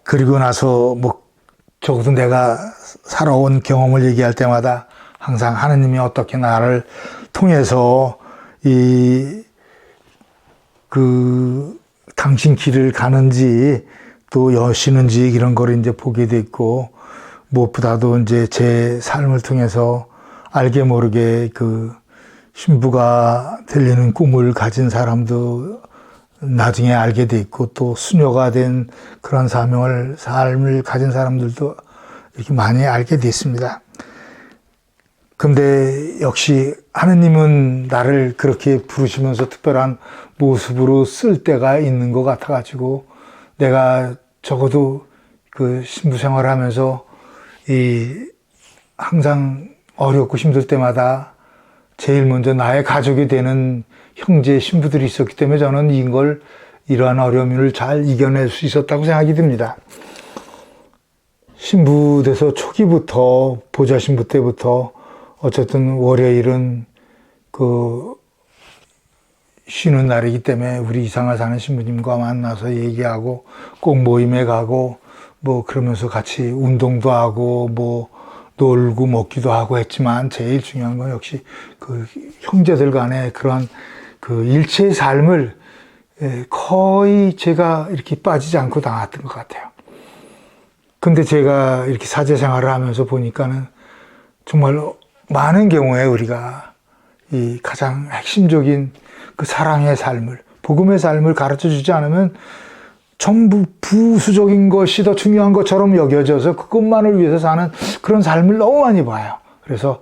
그리고 나서 적어도 내가 살아온 경험을 얘기할 때마다 항상 하나님이 어떻게 나를 통해서 당신 길을 가는지 또 여시는지 이런 거를 이제 보게 됐고 무엇보다도 이제 제 삶을 통해서 알게 모르게 그 신부가 되려는 꿈을 가진 사람도 나중에 알게 돼 있고 또 수녀가 된 그런 삶을 가진 사람들도 이렇게 많이 알게 됐습니다. 근데 역시 하느님은 나를 그렇게 부르시면서 특별한 모습으로 쓸 때가 있는 것 같아가지고 내가 적어도 그 신부 생활을 하면서 항상 어렵고 힘들 때마다 제일 먼저 나의 가족이 되는 형제 신부들이 있었기 때문에 저는 이러한 어려움을 잘 이겨낼 수 있었다고 생각이 듭니다. 신부 돼서 초기부터 보좌 신부 때부터 어쨌든 월요일은 쉬는 날이기 때문에 우리 이상을 사는 신부님과 만나서 얘기하고 꼭 모임에 가고 그러면서 같이 운동도 하고 놀고 먹기도 하고 했지만 제일 중요한 건 역시 그 형제들 간의 그런 그 일체의 삶을 거의 제가 이렇게 빠지지 않고 나갔던 것 같아요. 근데 제가 이렇게 사제 생활을 하면서 보니까는 정말 많은 경우에 우리가 이 가장 핵심적인 그 사랑의 삶을, 복음의 삶을 가르쳐 주지 않으면 전부 부수적인 것이 더 중요한 것처럼 여겨져서 그것만을 위해서 사는 그런 삶을 너무 많이 봐요. 그래서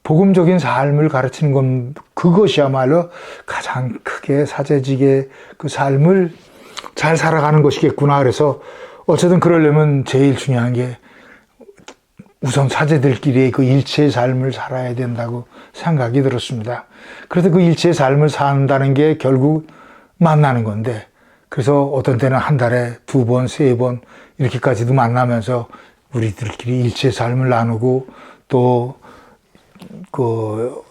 복음적인 삶을 가르치는 건 그것이야말로 가장 크게 사제직의 그 삶을 잘 살아가는 것이겠구나. 그래서 어쨌든 그러려면 제일 중요한 게 우선 사제들끼리 그 일체의 삶을 살아야 된다고 생각이 들었습니다. 그래서 그 일체의 삶을 산다는 게 결국 만나는 건데, 그래서 어떤 때는 한 달에 2번, 3번 이렇게까지도 만나면서 우리들끼리 일체의 삶을 나누고, 또 그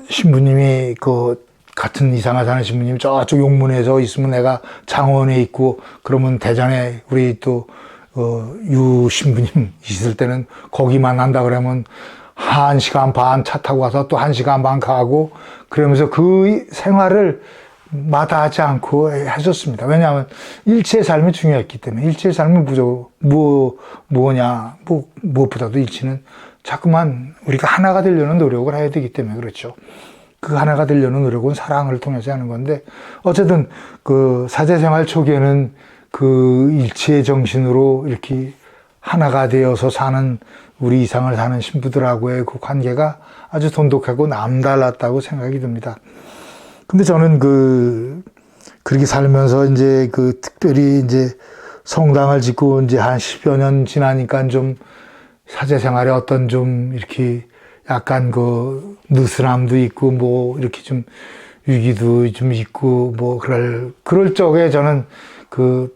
신부님이 그 같은 이상화 사는 신부님 저쪽 용문에서 있으면 내가 장원에 있고, 그러면 대전에 우리 또 유 신부님 있을 때는 거기 만난다 그러면 1시간 반 차 타고 가서 또 1시간 반 가고, 그러면서 그 생활을 마다하지 않고 했었습니다. 왜냐하면 일체의 삶이 중요했기 때문에. 일체의 삶은 무엇보다도 일체는 자꾸만 우리가 하나가 되려는 노력을 해야 되기 때문에 그렇죠. 그 하나가 되려는 노력은 사랑을 통해서 하는 건데, 어쨌든 그 사제생활 초기에는 그 일체의 정신으로 이렇게 하나가 되어서 사는 우리 이상을 사는 신부들하고의 그 관계가 아주 돈독하고 남달랐다고 생각이 듭니다. 근데 저는 그렇게 살면서 이제 특별히 이제 성당을 짓고 이제 한 10여 년 지나니까 좀 사제 생활에 어떤 좀 이렇게 약간 느슨함도 있고 뭐 이렇게 좀 위기도 좀 있고 뭐 그럴 적에 저는 그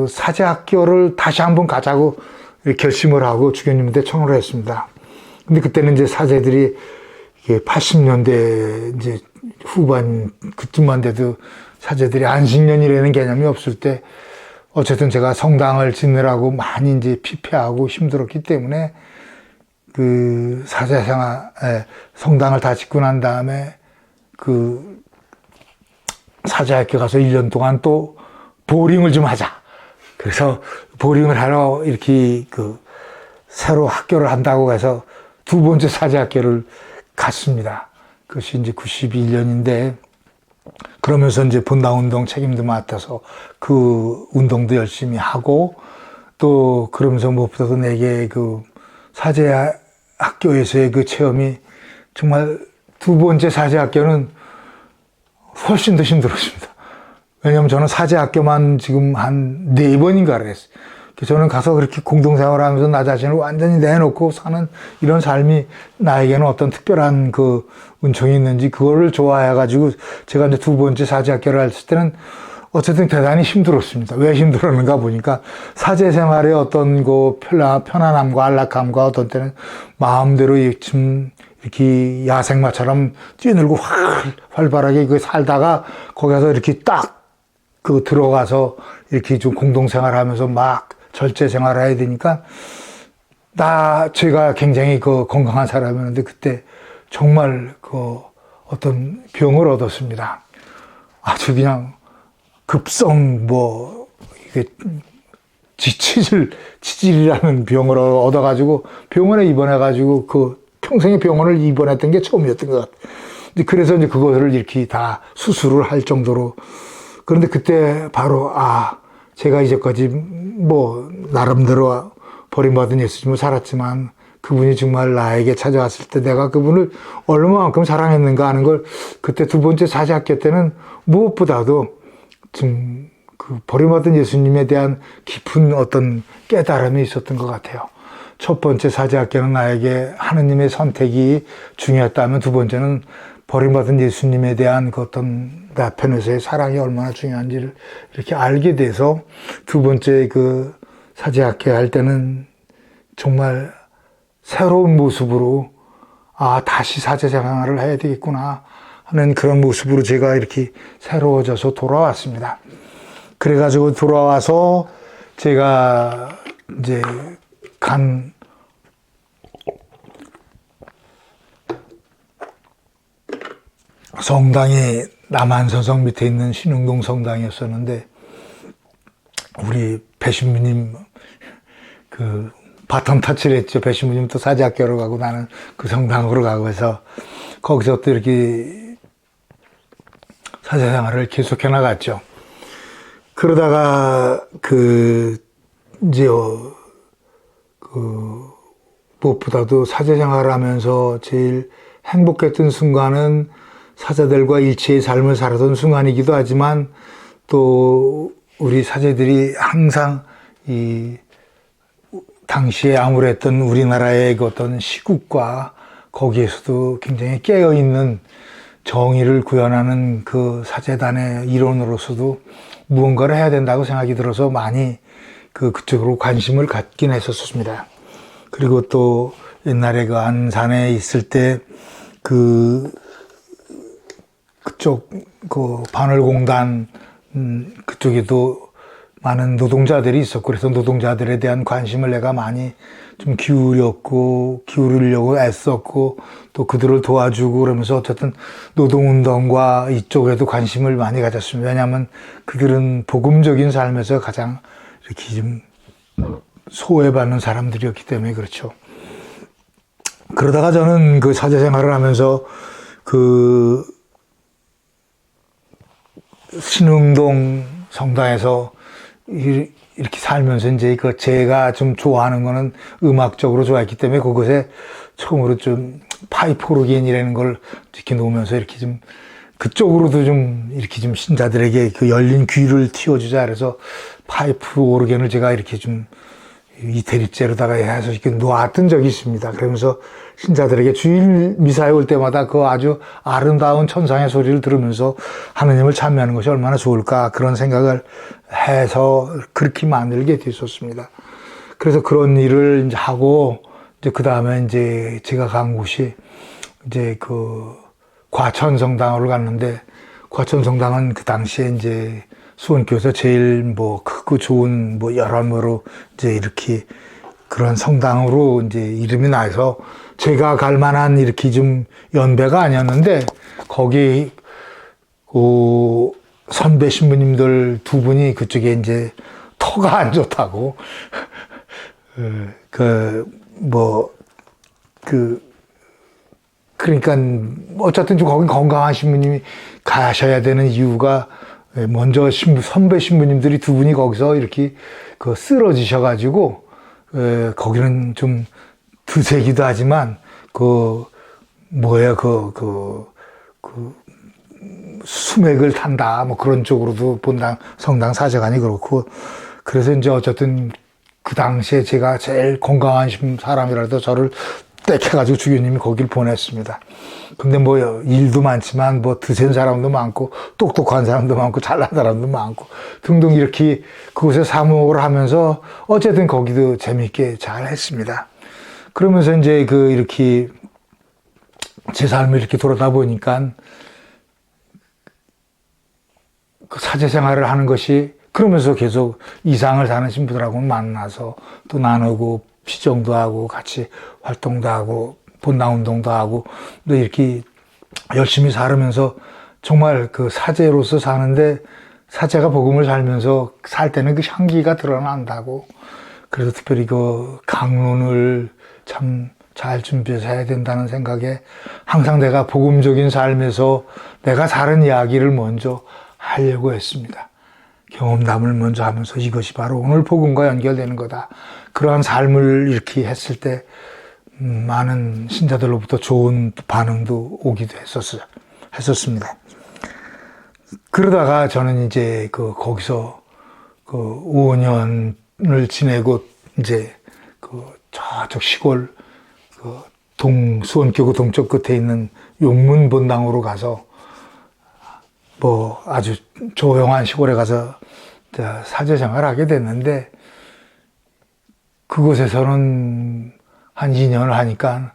사제 학교를 다시 한번 가자고 결심을 하고 주교님한테 청을 했습니다. 근데 그때는 이제 사제들이 이게 80년대 이제 후반 그쯤만 돼도 사제들이 안식년이라는 개념이 없을 때, 어쨌든 제가 성당을 짓느라고 많이 이제 피폐하고 힘들었기 때문에 그 사제생활, 성당을 다 짓고 난 다음에 그 사제학교 가서 1년 동안 또 보링을 좀 하자. 그래서 보링을 하러 이렇게 새로 학교를 한다고 해서 2번째 사제학교를 갔습니다. 그것이 이제 91년인데, 그러면서 이제 본당운동 책임도 맡아서 그 운동도 열심히 하고, 또 그러면서 무엇보다도 내게 사제학교에서의 그 체험이 정말 2번째 사제학교는 훨씬 더 힘들었습니다. 왜냐하면 저는 사제학교만 지금 한 4번인가 그랬어요. 저는 가서 그렇게 공동생활 하면서 나 자신을 완전히 내놓고 사는 이런 삶이 나에게는 어떤 특별한 은총이 있는지 그거를 좋아해가지고 제가 이제 2번째 사제학교를 했을 때는 어쨌든 대단히 힘들었습니다. 왜 힘들었는가 보니까 사제 생활의 어떤 편안함과 안락함과 어떤 때는 마음대로 좀 이렇게 야생마처럼 뛰어놀고 활발하게 활발하게 살다가 거기 가서 이렇게 딱 들어가서 이렇게 좀 공동생활 하면서 막 절제 생활을 해야 되니까 제가 굉장히 건강한 사람이었는데 그때 정말 어떤 병을 얻었습니다. 아주 그냥 급성 이게 치질이라는 병을 얻어가지고 병원에 입원해가지고 평생에 병원을 입원했던 게 처음이었던 것 같아요. 그래서 이제 그거를 이렇게 다 수술을 할 정도로. 그런데 그때 바로 제가 이제까지 나름대로 버림받은 예수님을 살았지만 그분이 정말 나에게 찾아왔을 때 내가 그분을 얼마만큼 사랑했는가 하는 걸 그때 2번째 사제학교 때는 무엇보다도 좀 버림받은 예수님에 대한 깊은 어떤 깨달음이 있었던 것 같아요. 첫 번째 사제학교는 나에게 하느님의 선택이 중요했다면 2번째는 버림받은 예수님에 대한 어떤 나 편에서의 사랑이 얼마나 중요한지를 이렇게 알게 돼서 2번째 사제학교 할 때는 정말 새로운 모습으로 다시 사제 생활을 해야 되겠구나 하는 그런 모습으로 제가 이렇게 새로워져서 돌아왔습니다. 그래가지고 돌아와서 제가 이제 성당이 남한서성 밑에 있는 신흥동 성당이었었는데 우리 배신부님 바톤 터치를 했죠. 배신부님 또 사제학교로 가고 나는 그 성당으로 가고 해서 거기서 또 이렇게 사제생활을 계속해 나갔죠. 그러다가 이제 무엇보다도 사제 생활을 하면서 제일 행복했던 순간은 사제들과 일체의 삶을 살았던 순간이기도 하지만 또 우리 사제들이 항상 이 당시에 아무랬던 우리나라의 그 어떤 시국과 거기에서도 굉장히 깨어있는 정의를 구현하는 그 사제단의 일원으로서도 무언가를 해야 된다고 생각이 들어서 많이 그쪽으로 관심을 갖긴 했었습니다. 그리고 또 옛날에 그 안산에 있을 때 그쪽 그 반월공단 그쪽에도 많은 노동자들이 있었고 그래서 노동자들에 대한 관심을 내가 많이 좀 기울이려고 애썼고 또 그들을 도와주고 그러면서 어쨌든 노동운동과 이쪽에도 관심을 많이 가졌습니다. 왜냐하면 그들은 복음적인 삶에서 가장 이렇게 좀 소외받는 사람들이었기 때문에 그렇죠. 그러다가 저는 그 사제 생활을 하면서 그 신흥동 성당에서 이렇게 살면서 이제 그 제가 좀 좋아하는 거는 음악적으로 좋아했기 때문에 그곳에 처음으로 좀 파이프 오르겐이라는 걸 이렇게 놓으면서 이렇게 좀 그쪽으로도 좀 이렇게 좀 신자들에게 그 열린 귀를 틔워주자 그래서 파이프 오르겐을 제가 이렇게 좀 이태리째로다가 해서 이렇게 놓았던 적이 있습니다. 그러면서 신자들에게 주일 미사에 올 때마다 그 아주 아름다운 천상의 소리를 들으면서 하느님을 찬미하는 것이 얼마나 좋을까 그런 생각을 해서 그렇게 만들게 됐었습니다. 그래서 그런 일을 이제 하고 이제 그 다음에 이제 제가 간 곳이 이제 그 과천성당으로 갔는데 과천성당은 그 당시에 이제 수원교에서 제일 뭐 크고 좋은 뭐 여러모로 이제 이렇게 그런 성당으로 이제 이름이 나서 제가 갈 만한 이렇게 좀 연배가 아니었는데 거기 선배 신부님들 두 분이 그쪽에 이제 터가 안 좋다고 그러니까 어쨌든 좀 거기 건강한 신부님이 가셔야 되는 이유가 먼저 선배 신부님들이 두 분이 거기서 이렇게 쓰러지셔가지고 거기는 좀 드세기도 하지만 수맥을 탄다 뭐 그런 쪽으로도 본당 성당 사제관이 그렇고 그래서 이제 어쨌든 그 당시에 제가 제일 건강한 사람이라도 저를 떼켜가지고 주교님이 거길 보냈습니다. 근데 뭐 일도 많지만 뭐 드센 사람도 많고 똑똑한 사람도 많고 잘난 사람도 많고 등등 이렇게 그곳에 사목을 하면서 어쨌든 거기도 재밌게 잘 했습니다. 그러면서 이제 이렇게 제 삶을 이렇게 돌아다 보니까 그 사제 생활을 하는 것이 그러면서 계속 이상을 사는 신부들하고 만나서 또 나누고 피정도 하고 같이 활동도 하고 본당 운동도 하고 또 이렇게 열심히 살으면서 정말 그 사제로서 사는데 사제가 복음을 살면서 살 때는 그 향기가 드러난다고 그래서 특별히 그 강론을 참 잘 준비해서 해야 된다는 생각에 항상 내가 복음적인 삶에서 내가 사는 이야기를 먼저 하려고 했습니다. 경험담을 먼저 하면서 이것이 바로 오늘 복음과 연결되는 거다. 그러한 삶을 이렇게 했을 때 많은 신자들로부터 좋은 반응도 오기도 했었습니다. 그러다가 저는 이제 거기서 5년을 지내고 이제 저쪽 시골 수원교구 동쪽 끝에 있는 용문 본당으로 가서 뭐 아주 조용한 시골에 가서 사제 생활을 하게 됐는데 그곳에서는 한 2년을 하니까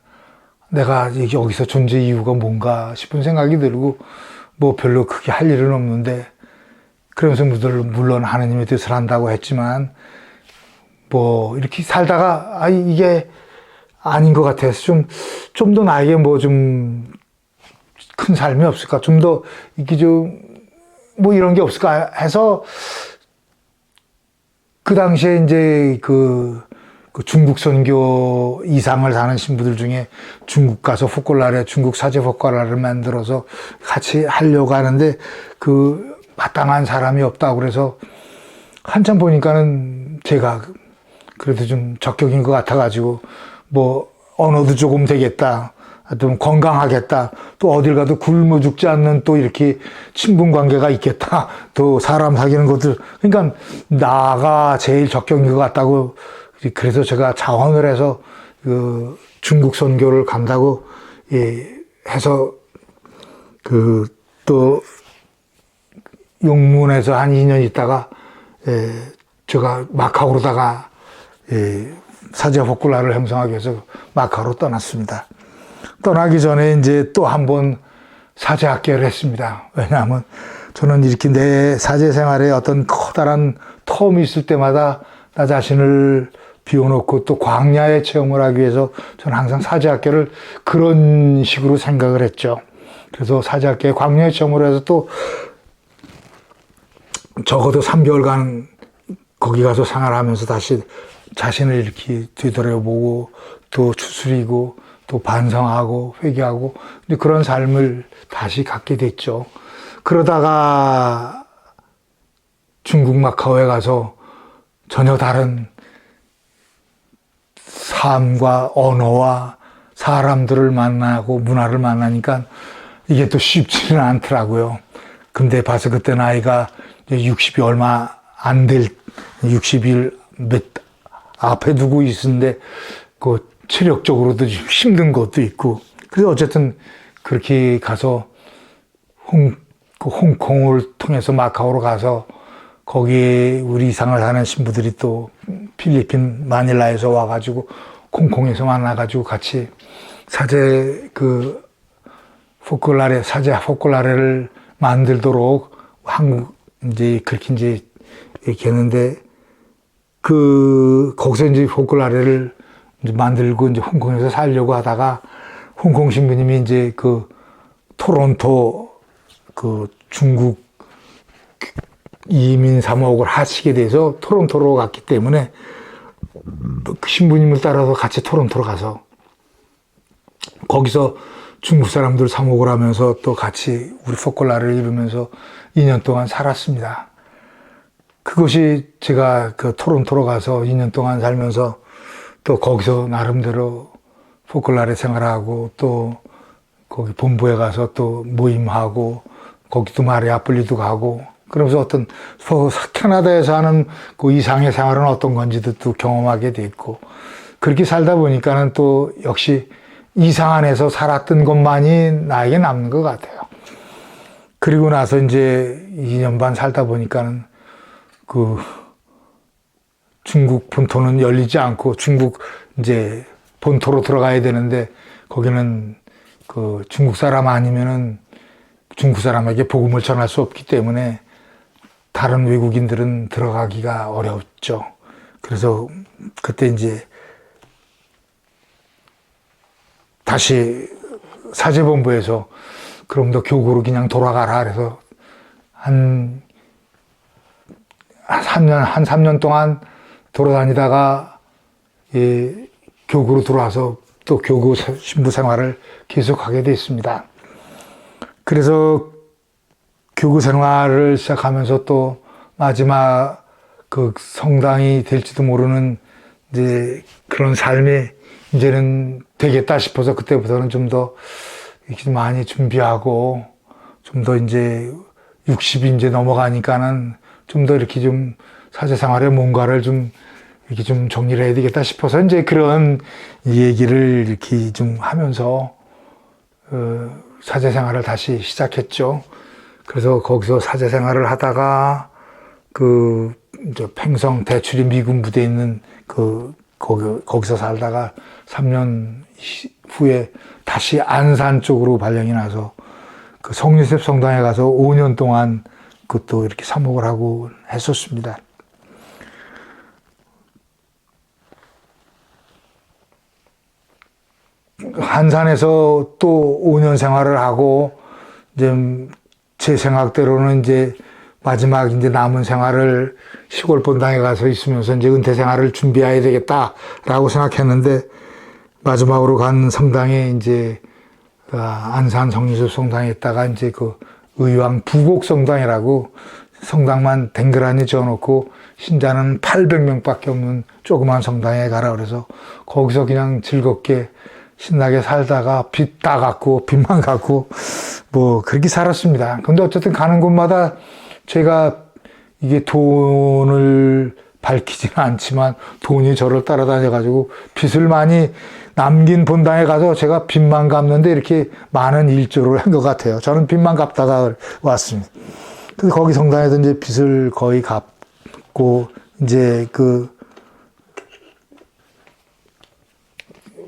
내가 여기서 존재 이유가 뭔가 싶은 생각이 들고 뭐 별로 크게 할 일은 없는데 그러면서 물론 하느님의 뜻을 한다고 했지만 뭐 이렇게 살다가 이게 아닌 것 같아서 좀 더 나에게 뭐 좀 큰 삶이 없을까? 좀 더 이게 뭐 이런 게 없을까 해서 그 당시에 이제 그 중국 선교 이상을 사는 신부들 중에 중국 가서 포콜라레 중국 사제 포콜라를 만들어서 같이 하려고 하는데 마땅한 사람이 없다고 그래서 한참 보니까는 제가 그래도 좀 적격인 것 같아가지고 뭐 언어도 조금 되겠다. 좀 건강하겠다. 또 어딜 가도 굶어 죽지 않는 또 이렇게 친분 관계가 있겠다. 또 사람 사귀는 것들. 그러니까 나가 제일 적격인 것 같다고. 그래서 제가 자원을 해서 그 중국 선교를 간다고 해서 그 또 용문에서 한 2년 있다가 제가 마카오로다가 사제 포클라를 형성하기 위해서 마카오로 떠났습니다. 떠나기 전에 이제 또 한 번 사제 학교를 했습니다. 왜냐하면 저는 이렇게 내 사제 생활에 어떤 커다란 텀이 있을 때마다 나 자신을 비워놓고 또 광야의 체험을 하기 위해서 저는 항상 사제 학교를 그런 식으로 생각을 했죠. 그래서 사제 학교에 광야의 체험을 해서 또 적어도 3개월간 거기 가서 생활하면서 다시 자신을 이렇게 되돌아보고 또 추스리고 또 반성하고 회개하고 그런 삶을 다시 갖게 됐죠. 그러다가 중국 마카오에 가서 전혀 다른 삶과 언어와 사람들을 만나고 문화를 만나니까 이게 또 쉽지는 않더라고요. 근데 봐서 그때 나이가 60이 얼마 안 될 60일 몇 앞에 두고 있었는데 그 체력적으로도 좀 힘든 것도 있고 그래서 어쨌든 그렇게 가서 홍콩을 통해서 마카오로 가서 거기에 우리 이상을 하는 신부들이 또 필리핀 마닐라에서 와가지고 홍콩에서 만나가지고 같이 사제 사제 포클라레를 만들도록 한국 이제 그렇게 이제 얘기했는데 거기서 이제 포클라레를 이제 만들고 이제 홍콩에서 살려고 하다가 홍콩 신부님이 이제 토론토 중국 이민 사목을 하시게 돼서 토론토로 갔기 때문에 그 신부님을 따라서 같이 토론토로 가서 거기서 중국 사람들 사목을 하면서 또 같이 우리 포클라를 이루면서 2년 동안 살았습니다. 그것이 제가 토론토로 가서 2년 동안 살면서 또 거기서 나름대로 포클라레 생활하고 또 거기 본부에 가서 또 모임하고 거기도 마리아플리도 가고 그러면서 어떤 캐나다에서 하는 그 이상의 생활은 어떤 건지도 또 경험하게 됐고 그렇게 살다 보니까는 또 역시 이상 안에서 살았던 것만이 나에게 남는 것 같아요. 그리고 나서 이제 2년 반 살다 보니까는 중국 본토는 열리지 않고 중국 이제 본토로 들어가야 되는데 거기는 중국 사람 아니면은 중국 사람에게 복음을 전할 수 없기 때문에 다른 외국인들은 들어가기가 어렵죠. 그래서 그때 이제 다시 사제본부에서 그럼 너 교구로 그냥 돌아가라 그래서 한 3년 동안 돌아다니다가 교구로 들어와서 또 교구 신부 생활을 계속하게 됐습니다. 그래서 교구 생활을 시작하면서 또 마지막 성당이 될지도 모르는 이제 그런 삶이 이제는 되겠다 싶어서 그때부터는 좀 더 이렇게 많이 준비하고 좀 더 이제 60이 이제 넘어가니까는 좀 더 이렇게 좀 사제 생활에 뭔가를 좀 이렇게 좀 정리를 해야 되겠다 싶어서 이제 그런 얘기를 이렇게 좀 하면서 사제 생활을 다시 시작했죠. 그래서 거기서 사제 생활을 하다가 이제 팽성 대출이 미군 부대에 있는 거기서 살다가 3년 후에 다시 안산 쪽으로 발령이 나서 성유셉 성당에 가서 5년 동안 그것도 이렇게 사목을 하고 했었습니다. 한산에서 또 5년 생활을 하고 이제 제 생각대로는 이제 마지막 이제 남은 생활을 시골 본당에 가서 있으면서 이제 은퇴 생활을 준비해야 되겠다라고 생각했는데 마지막으로 간 성당에 이제 안산 성유셉 성당에 있다가 이제 의왕 부곡 성당이라고 성당만 댕그라니 지어놓고 신자는 800명밖에 없는 조그만 성당에 가라 그래서 거기서 그냥 즐겁게 신나게 살다가 빚 다 갚고 빚만 갚고 뭐 그렇게 살았습니다. 근데 어쨌든 가는 곳마다 제가 이게 돈을 밝히지는 않지만 돈이 저를 따라다녀가지고 빚을 많이 남긴 본당에 가서 제가 빚만 갚는데 이렇게 많은 일조를 한 것 같아요. 저는 빚만 갚다가 왔습니다. 근데 거기 성당에서 이제 빚을 거의 갚고 이제 그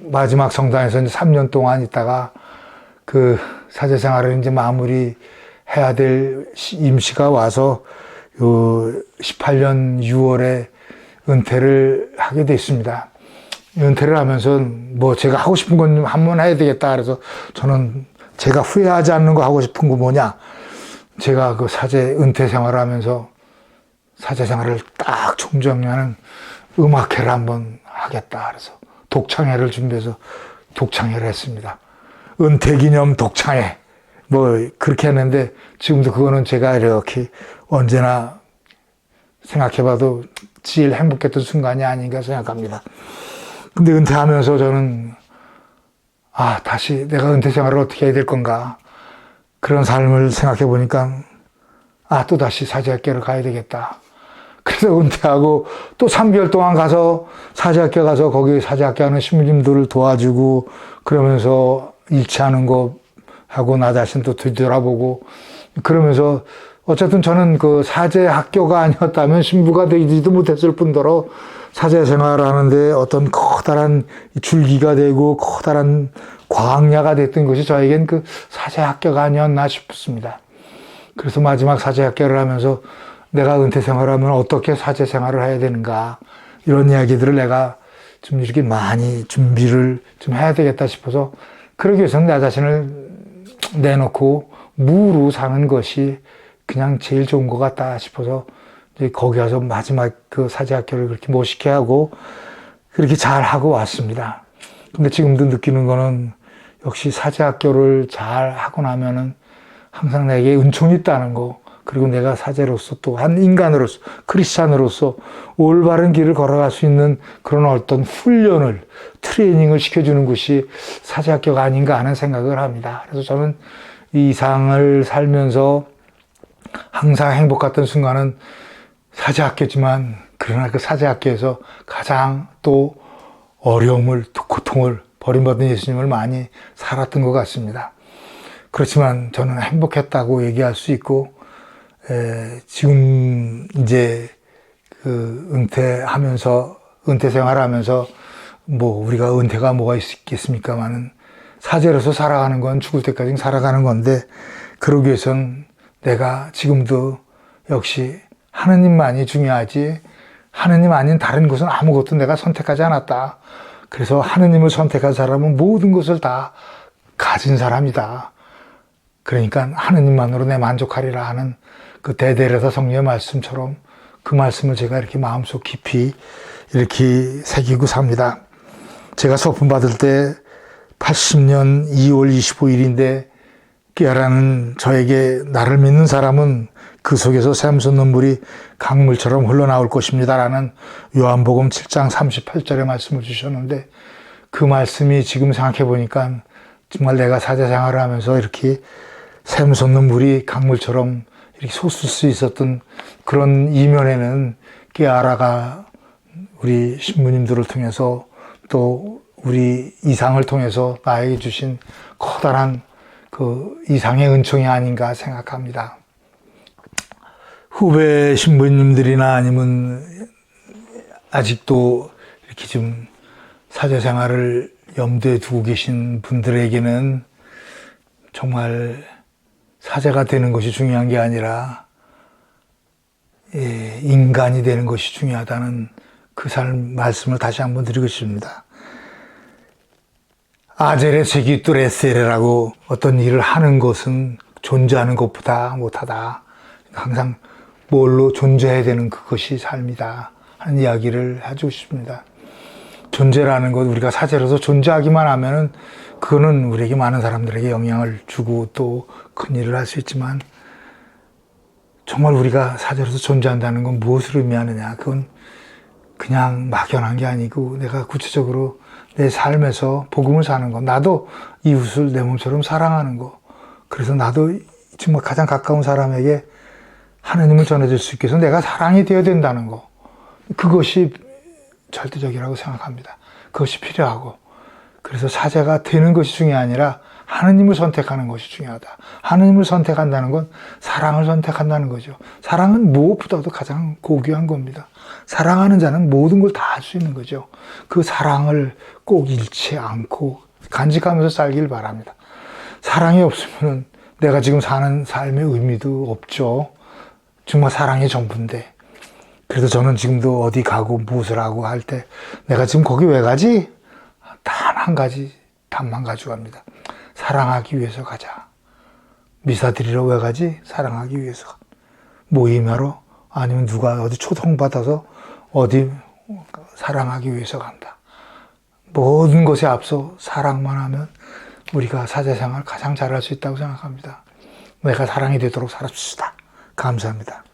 마지막 성당에서 이제 3년 동안 있다가 그 사제 생활을 이제 마무리 해야 될 임시가 와서 요 18년 6월에 은퇴를 하게 됐습니다. 은퇴를 하면서 뭐 제가 하고 싶은 건 한번 해야 되겠다 그래서 저는 제가 후회하지 않는 거 하고 싶은 거 뭐냐, 제가 그 사제 은퇴 생활을 하면서 사제 생활을 딱 총정리하는 음악회를 한번 하겠다 그래서 독창회를 준비해서 독창회를 했습니다. 은퇴 기념 독창회 뭐 그렇게 했는데 지금도 그거는 제가 이렇게 언제나 생각해봐도 제일 행복했던 순간이 아닌가 생각합니다. 근데 은퇴하면서 저는 다시 내가 은퇴 생활을 어떻게 해야 될 건가 그런 삶을 생각해 보니까 또다시 사제학교를 가야 되겠다. 그래서 은퇴하고 또 3개월 동안 가서 사제학교 가서 거기 사제학교 하는 신부님들을 도와주고 그러면서 일치하는 거 하고 나 자신도 뒤돌아보고 그러면서 어쨌든 저는 그 사제학교가 아니었다면 신부가 되지도 못했을 뿐더러 사제 생활하는데 어떤 커다란 줄기가 되고 커다란 광야가 됐던 것이 저에겐 그 사제학교가 아니었나 싶습니다. 그래서 마지막 사제학교를 하면서 내가 은퇴 생활하면 어떻게 사제 생활을 해야 되는가 이런 이야기들을 내가 좀 이렇게 많이 준비를 좀 해야 되겠다 싶어서 그러기 위해서는 내 자신을 내놓고 무로 사는 것이 그냥 제일 좋은 것 같다 싶어서 이제 거기 가서 마지막 그 사제학교를 그렇게 멋있게 하고 그렇게 잘 하고 왔습니다. 근데 지금도 느끼는 거는 역시 사제학교를 잘 하고 나면은 항상 내게 은총이 있다는 거, 그리고 내가 사제로서 또 한 인간으로서 크리스찬으로서 올바른 길을 걸어갈 수 있는 그런 어떤 훈련을 트레이닝을 시켜주는 것이 사제학교가 아닌가 하는 생각을 합니다. 그래서 저는 이 이상을 살면서 항상 행복했던 순간은 사제학교지만 그러나 그 사제학교에서 가장 또 어려움을 또 고통을 버림받은 예수님을 많이 살았던 것 같습니다. 그렇지만 저는 행복했다고 얘기할 수 있고 지금 이제 그 은퇴하면서 은퇴 생활하면서 뭐 우리가 은퇴가 뭐가 있겠습니까만은 사제로서 살아가는 건 죽을 때까지 살아가는 건데 그러기 위해선 내가 지금도 역시 하느님만이 중요하지 하느님 아닌 다른 것은 아무것도 내가 선택하지 않았다. 그래서 하느님을 선택한 사람은 모든 것을 다 가진 사람이다. 그러니까 하느님만으로 내 만족하리라 하는 그 대대레사 성령의 말씀처럼 그 말씀을 제가 이렇게 마음속 깊이 이렇게 새기고 삽니다. 제가 소품 받을 때 80년 2월 25일인데 깨라는 저에게 나를 믿는 사람은 그 속에서 샘솟는 눈물이 강물처럼 흘러나올 것입니다 라는 요한복음 7장 38절의 말씀을 주셨는데 그 말씀이 지금 생각해 보니까 정말 내가 사제 생활을 하면서 이렇게 샘솟는 물이 강물처럼 이렇게 솟을 수 있었던 그런 이면에는 깨아라가 우리 신부님들을 통해서 또 우리 이상을 통해서 나에게 주신 커다란 그 이상의 은총이 아닌가 생각합니다. 후배 신부님들이나 아니면 아직도 이렇게 좀 사제 생활을 염두에 두고 계신 분들에게는 정말 사제가 되는 것이 중요한 게 아니라 인간이 되는 것이 중요하다는 그 말씀을 다시 한번 드리고 싶습니다. 아제레 세기뚜 레세레라고 어떤 일을 하는 것은 존재하는 것보다 못하다. 항상 뭘로 존재해야 되는 그것이 삶이다 하는 이야기를 해주고 싶습니다. 존재라는 것, 우리가 사제로서 존재하기만 하면은 그거는 우리에게 많은 사람들에게 영향을 주고 또 큰 일을 할 수 있지만 정말 우리가 사제로서 존재한다는 건 무엇을 의미하느냐? 그건 그냥 막연한 게 아니고 내가 구체적으로 내 삶에서 복음을 사는 거, 나도 이웃을 내 몸처럼 사랑하는 거, 그래서 나도 정말 가장 가까운 사람에게 하나님을 전해줄 수 있게 해서 내가 사랑이 되어야 된다는 거, 그것이 절대적이라고 생각합니다. 그것이 필요하고, 그래서 사제가 되는 것이 중요한 게 아니라 하느님을 선택하는 것이 중요하다. 하느님을 선택한다는 건 사랑을 선택한다는 거죠. 사랑은 무엇보다도 가장 고귀한 겁니다. 사랑하는 자는 모든 걸 다 할 수 있는 거죠. 그 사랑을 꼭 잃지 않고 간직하면서 살길 바랍니다. 사랑이 없으면 내가 지금 사는 삶의 의미도 없죠. 정말 사랑이 전부인데. 그래도 저는 지금도 어디 가고 무엇을 하고 할 때 내가 지금 거기 왜 가지? 단 한 가지 답만 가져갑니다. 사랑하기 위해서 가자. 미사 드리러 왜 가지? 사랑하기 위해서. 모임하러? 아니면 누가 어디 초청받아서 어디 사랑하기 위해서 간다. 모든 것에 앞서 사랑만 하면 우리가 사제생활 가장 잘할 수 있다고 생각합니다. 내가 사랑이 되도록 살아줍시다. 감사합니다.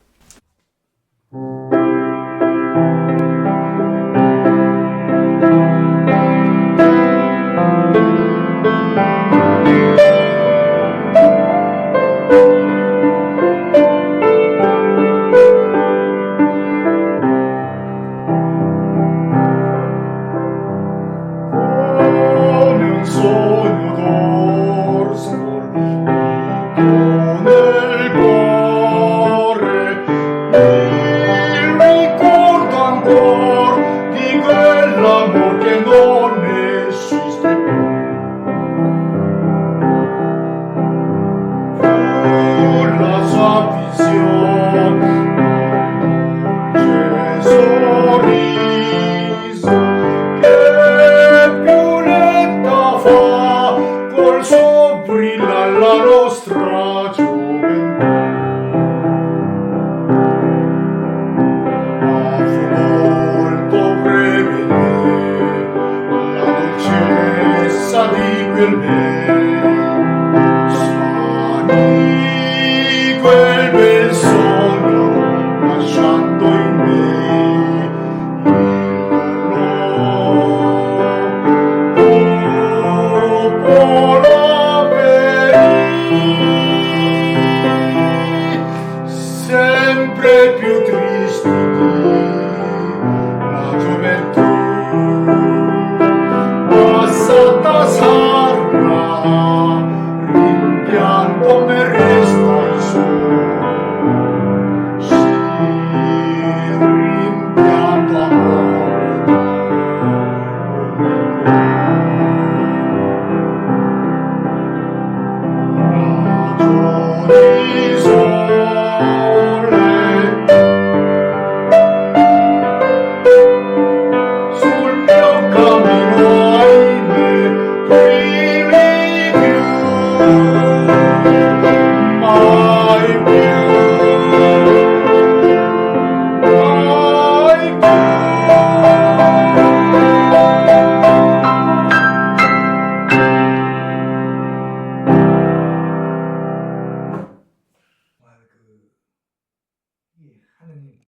Quel bel sogno lasciando in me